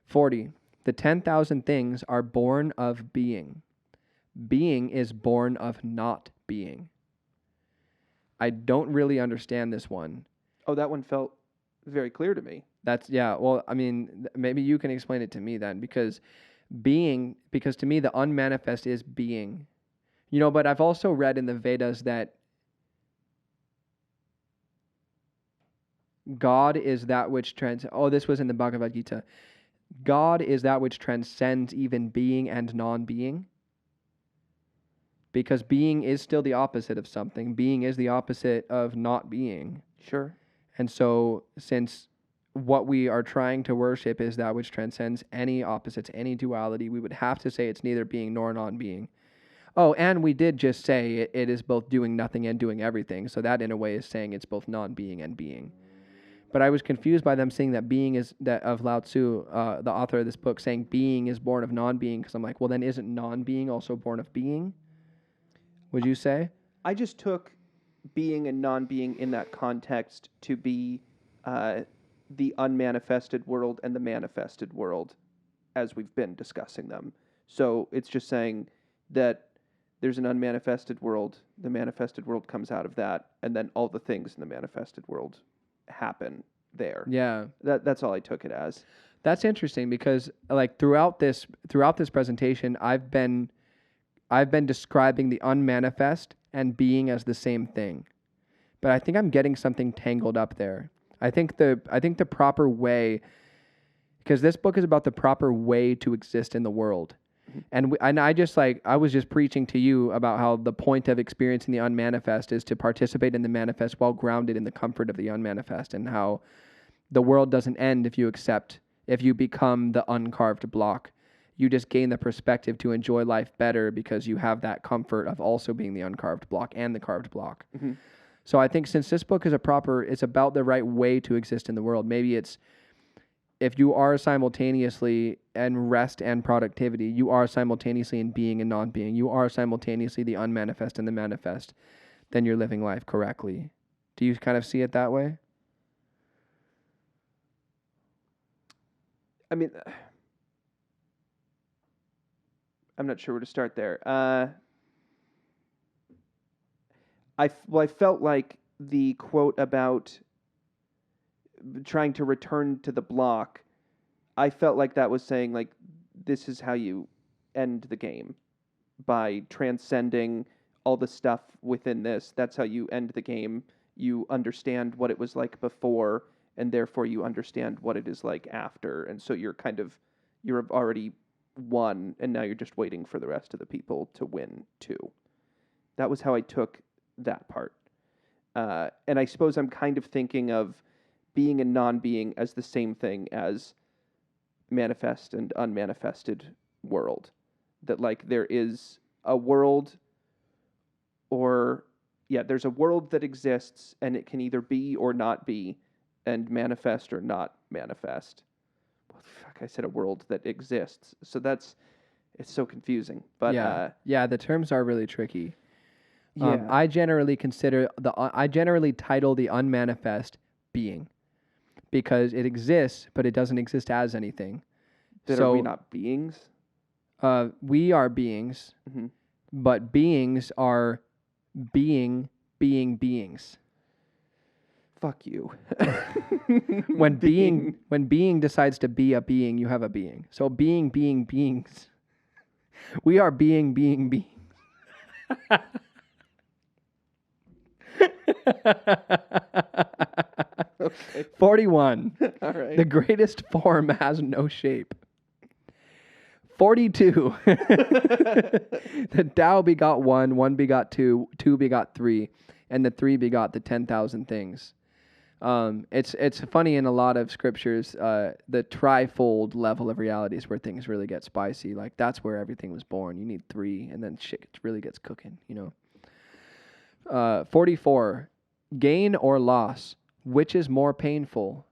40. The 10,000 things are born of being. Being is born of not being. I don't really understand this one. Oh, that one felt very clear to me. Well, I mean, maybe you can explain it to me then, because to me, the unmanifest is being. You know, but I've also read in the Vedas that God is that which this was in the Bhagavad Gita. God is that which transcends even being and non-being. Because being is still the opposite of something. Being is the opposite of not being. Sure. And so, since what we are trying to worship is that which transcends any opposites, any duality, we would have to say it's neither being nor non-being. Oh, and we did just say it is both doing nothing and doing everything. So that, in a way, is saying it's both non-being and being. But I was confused by them saying that being is that of Lao Tzu, the author of this book, saying being is born of non-being. Because I'm like, well, then isn't non-being also born of being? Would you say? I just took being and non-being in that context to be the unmanifested world and the manifested world as we've been discussing them. So it's just saying that there's an unmanifested world, the manifested world comes out of that, and then all the things in the manifested world happen there. Yeah. That's all I took it as. That's interesting because like throughout this presentation, I've been describing the unmanifest and being as the same thing. But I think I'm getting something tangled up there. I think the proper way, because this book is about the proper way to exist in the world. And I was just preaching to you about how the point of experiencing the unmanifest is to participate in the manifest while grounded in the comfort of the unmanifest, and how the world doesn't end if you become the uncarved block. You just gain the perspective to enjoy life better because you have that comfort of also being the uncarved block and the carved block. Mm-hmm. So I think since this book is it's about the right way to exist in the world, maybe it's if you are simultaneously in rest and productivity, you are simultaneously in being and non-being, you are simultaneously the unmanifest and the manifest, then you're living life correctly. Do you kind of see it that way? I mean, I'm not sure where to start there. I felt like the quote about trying to return to the block, I felt like that was saying, like, this is how you end the game, by transcending all the stuff within this. That's how you end the game. You understand what it was like before, and therefore you understand what it is like after. And so you're already won, and now you're just waiting for the rest of the people to win too. That was how I took that part. And I suppose I'm kind of thinking of being and non-being as the same thing as manifest and unmanifested world. That, like, there is a world, there's a world that exists, and it can either be or not be, and manifest or not manifest. Well, fuck, I said a world that exists. So it's so confusing. But yeah, the terms are really tricky. yeah. I generally title the unmanifest being, because it exists, but it doesn't exist as anything. Then are we not beings? We are beings, Mm-hmm. but beings are beings. Fuck you. When being decides to be a being, you have a being. So beings. We are beings. Okay. 41. All right. The greatest form has no shape. 42. The Tao begot one, one begot two, two begot three, and the three begot the 10,000 things. It's funny in a lot of scriptures, the trifold level of reality is where things really get spicy. Like, that's where everything was born. You need three, and then shit really gets cooking, 44. Gain or loss, which is more painful?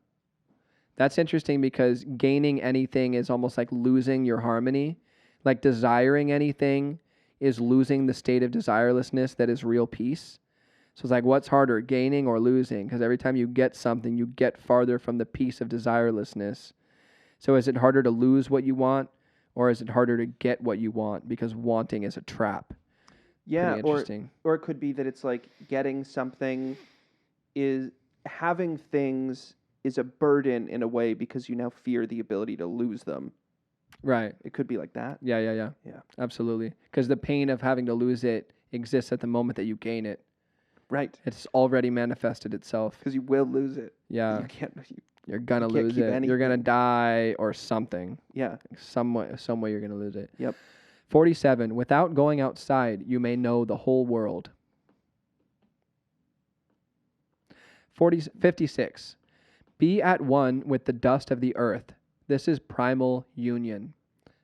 That's interesting, because gaining anything is almost like losing your harmony. Like, desiring anything is losing the state of desirelessness that is real peace. So it's like, what's harder, gaining or losing? Because every time you get something, you get farther from the peace of desirelessness. So is it harder to lose what you want, or is it harder to get what you want? Because wanting is a trap. Yeah, Pretty interesting. or it could be that it's like getting something is having things is a burden in a way, because you now fear the ability to lose them. Right. It could be like that. Yeah. Absolutely. Because the pain of having to lose it exists at the moment that you gain it. Right. It's already manifested itself. Because you will lose it. Yeah. You can't. You're gonna you can't lose keep it. anything. You're gonna die or something. Yeah. Some way you're gonna lose it. Yep. 47. Without going outside, you may know the whole world. 56. Be at one with the dust of the earth. This is primal union.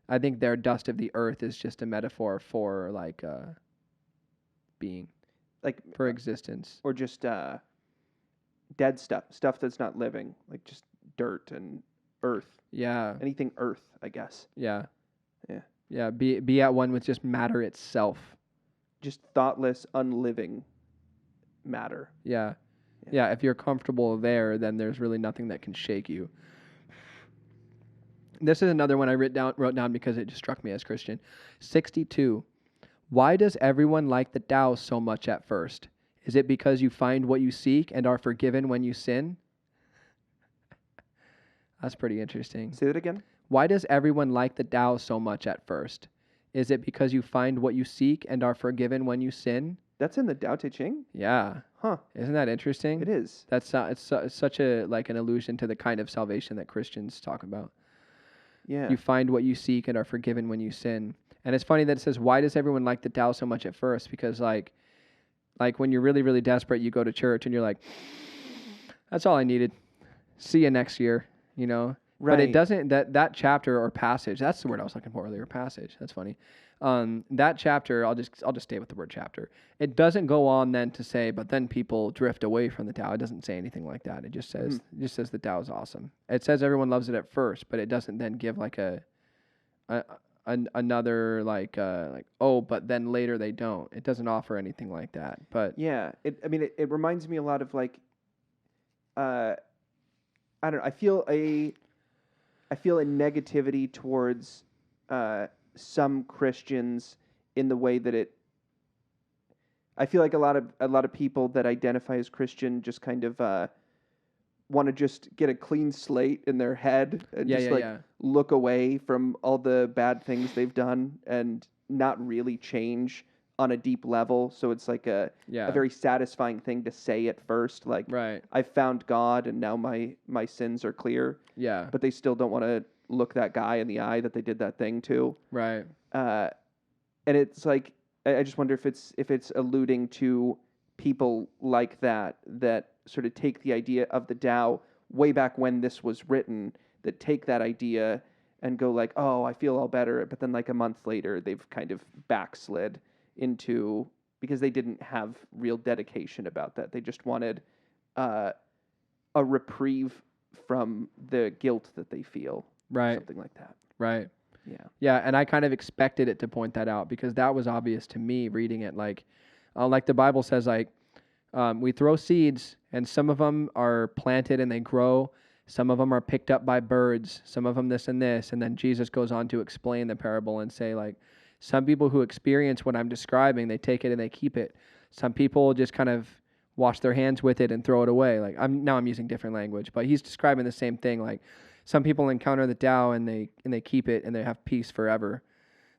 I think their dust of the earth is just a metaphor for, like, being, Like, for existence. or just dead stuff that's not living, like just dirt and earth. Yeah. Anything earth, I guess. Yeah. Yeah. Yeah. Be at one with just matter itself. Just thoughtless, unliving matter. Yeah. Yeah. If you're comfortable there, then there's really nothing that can shake you. This is another one I wrote down because it just struck me as Christian. 62. Why does everyone like the Tao so much at first? Is it because you find what you seek and are forgiven when you sin? That's pretty interesting. Say that again. Why does everyone like the Tao so much at first? Is it because you find what you seek and are forgiven when you sin? That's in the Tao Te Ching? Yeah. Huh. Isn't that interesting? It is. That's it's such a, like, an allusion to the kind of salvation that Christians talk about. Yeah. You find what you seek and are forgiven when you sin. And it's funny that it says, why does everyone like the Tao so much at first? Because like when you're really, really desperate, you go to church and you're like, that's all I needed. See you next year, Right. But it doesn't, that chapter or passage, that's the word I was looking for earlier, passage. That's funny. That chapter, I'll just stay with the word chapter. It doesn't go on then to say, but then people drift away from the Tao. It doesn't say anything like that. It just says, the Tao is awesome. It says everyone loves it at first, but it doesn't then give like another but then later they don't. It doesn't offer anything like that. But yeah, it reminds me a lot of like, I don't know. I feel a negativity towards some Christians in the way that I feel like a lot of people that identify as Christian just kind of want to just get a clean slate in their head and just look away from all the bad things they've done and not really change on a deep level. So it's like a very satisfying thing to say at first, like, I found God and now my sins are clear. Yeah. But they still don't want to look that guy in the eye that they did that thing to. Right. And it's like, I just wonder if it's alluding to people like that sort of take the idea of the Tao way back when this was written, that take that idea and go like, oh, I feel all better. But then like a month later, they've kind of backslid into, because they didn't have real dedication about that. They just wanted a reprieve from the guilt that they feel. Right. Something like that. Right. Yeah. Yeah, and I kind of expected it to point that out because that was obvious to me reading it. Like the Bible says, like, we throw seeds and some of them are planted and they grow. Some of them are picked up by birds. Some of them this and this. And then Jesus goes on to explain the parable and say, like, some people who experience what I'm describing, they take it and they keep it. Some people just kind of wash their hands with it and throw it away. Like, I'm using different language, but he's describing the same thing. Like, some people encounter the Tao and they keep it and they have peace forever.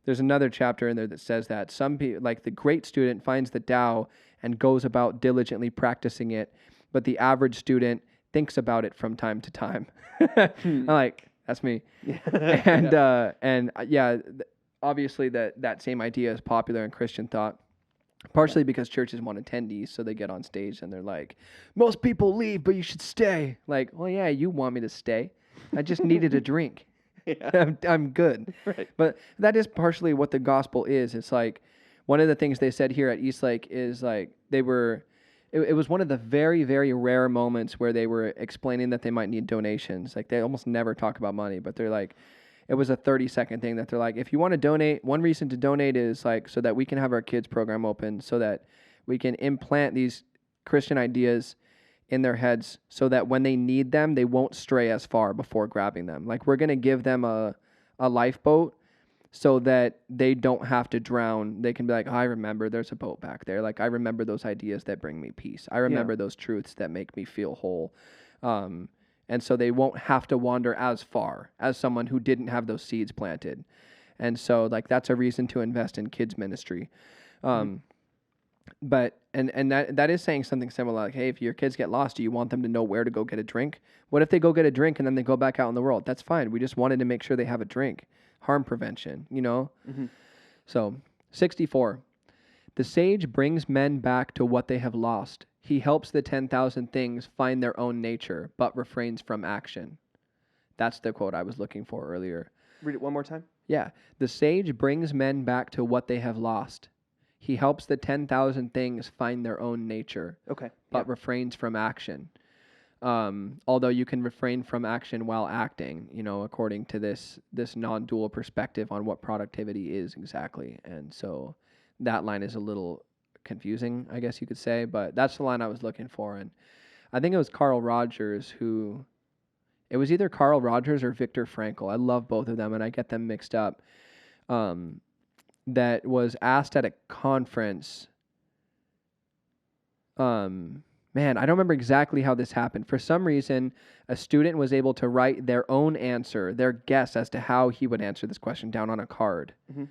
There's another chapter in there that says that some people, like the great student, finds the Tao and goes about diligently practicing it, but the average student thinks about it from time to time. I'm like, that's me. And obviously that same idea is popular in Christian thought. Partially because churches want attendees, so they get on stage and they're like, most people leave, but you should stay. Like, well, yeah, you want me to stay. I just needed a drink. Yeah. I'm good. Right. But that is partially what the gospel is. It's like one of the things they said here at Eastlake is like it was one of the very, very rare moments where they were explaining that they might need donations. Like they almost never talk about money, but they're like, it was a 30-second thing that they're like, if you want to donate, one reason to donate is like so that we can have our kids program open, so that we can implant these Christian ideas in their heads so that when they need them, they won't stray as far before grabbing them. Like we're going to give them a lifeboat so that they don't have to drown. They can be like, oh, I remember there's a boat back there. Like I remember those ideas that bring me peace. I remember those truths that make me feel whole. And so they won't have to wander as far as someone who didn't have those seeds planted. And so like that's a reason to invest in kids ministry. But and that is saying something similar, like, hey, if your kids get lost, do you want them to know where to go get a drink? What if they go get a drink and then they go back out in the world? That's fine. We just wanted to make sure they have a drink. Harm prevention, you know? Mm-hmm. So 64. The sage brings men back to what they have lost. He helps the 10,000 things find their own nature, but refrains from action. That's the quote I was looking for earlier. Read it one more time. Yeah. The sage brings men back to what they have lost. He helps the 10,000 things find their own nature, but refrains from action. Although you can refrain from action while acting, you know, according to this non-dual perspective on what productivity is exactly. And so that line is a little confusing, I guess you could say, but that's the line I was looking for. And I think it was Carl Rogers it was either Carl Rogers or Viktor Frankl. I love both of them and I get them mixed up. That was asked at a conference. Man, I don't remember exactly how this happened. For some reason, a student was able to write their own answer, their guess as to how he would answer this question down on a card. Mm-hmm.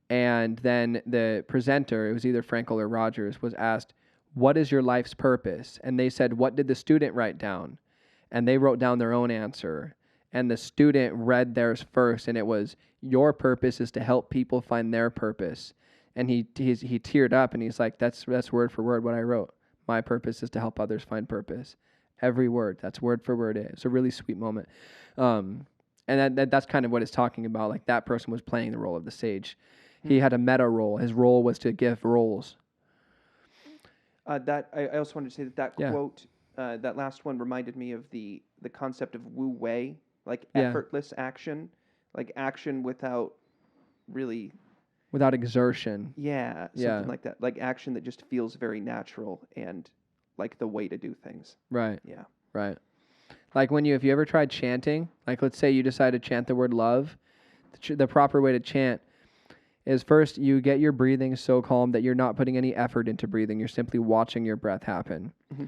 And then the presenter, it was either Frankel or Rogers, was asked, what is your life's purpose? And they said, what did the student write down? And they wrote down their own answer. And the student read theirs first, and it was, your purpose is to help people find their purpose. And he teared up, and he's like, that's word for word what I wrote. My purpose is to help others find purpose. Every word, that's word for word. It's a really sweet moment. And that's kind of what it's talking about. Like that person was playing the role of the sage. He had a meta role. His role was to give roles. I also wanted to say that quote, that last one reminded me of the concept of Wu Wei, like effortless action, like action without really... Without exertion. Yeah, something like that. Like action that just feels very natural and like the way to do things. Right. Yeah. Right. Like if you ever tried chanting, like let's say you decide to chant the word love, the proper way to chant is first you get your breathing so calm that you're not putting any effort into breathing. You're simply watching your breath happen. Mm-hmm.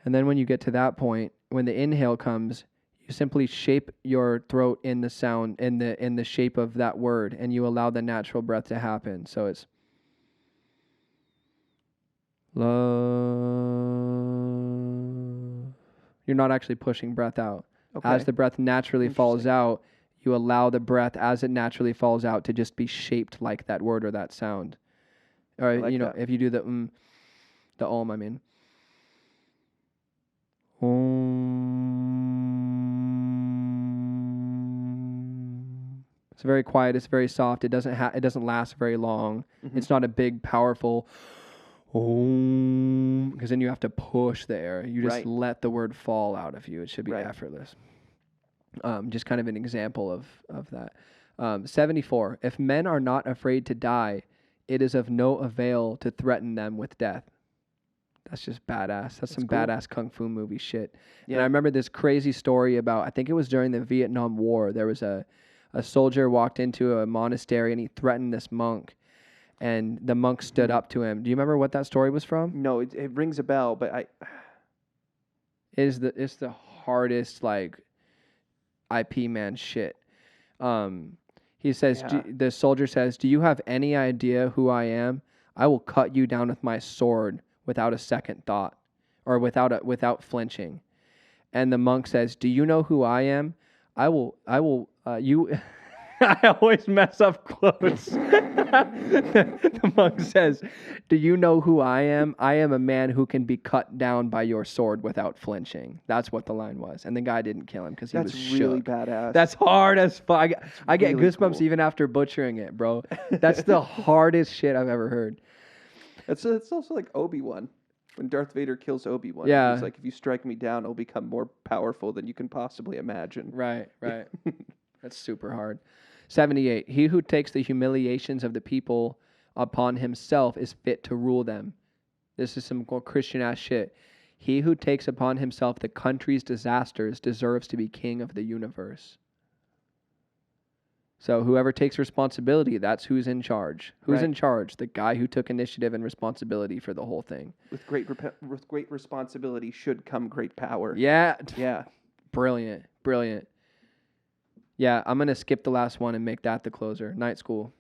And then when you get to that point, when the inhale comes, you simply shape your throat in the sound, in the shape of that word, and you allow the natural breath to happen. So it's love. You're not actually pushing breath out. Okay. As the breath naturally falls out, you allow the breath as it naturally falls out to just be shaped like that word or that sound. Or, like that. if you do the om, I mean. Om. It's very quiet. It's very soft. It doesn't last very long. Mm-hmm. It's not a big, powerful om, because then you have to push the air. You just let the word fall out of you. It should be effortless. Just kind of an example of that. 74. If men are not afraid to die, it is of no avail to threaten them with death. That's just badass. That's some cool. Badass kung fu movie shit. Yeah. And I remember this crazy story about, I think it was during the Vietnam War. There was a soldier walked into a monastery and he threatened this monk. And the monk stood up to him. Do you remember what that story was from? No, it rings a bell, but it's the hardest IP man shit. He says, the soldier says, "Do you have any idea who I am? I will cut you down with my sword without a second thought, or without flinching." And the monk says, "Do you know who I am? I will you." I always mess up quotes. The monk says, "Do you know who I am? I am a man who can be cut down by your sword without flinching." That's what the line was. And the guy didn't kill him because he was shook. That's really badass. That's hard as fuck. I get really goosebumps even after butchering it, bro. That's the hardest shit I've ever heard. It's also like Obi-Wan. When Darth Vader kills Obi-Wan, he's like, "If you strike me down, I'll become more powerful than you can possibly imagine." Right. That's super hard. 78. He who takes the humiliations of the people upon himself is fit to rule them. This is some Christian ass shit. He who takes upon himself the country's disasters deserves to be king of the universe. So whoever takes responsibility, that's who's in charge. Who's in charge? The guy who took initiative and responsibility for the whole thing. With great responsibility should come great power. Yeah. Yeah. Brilliant. Yeah, I'm going to skip the last one and make that the closer. Night school.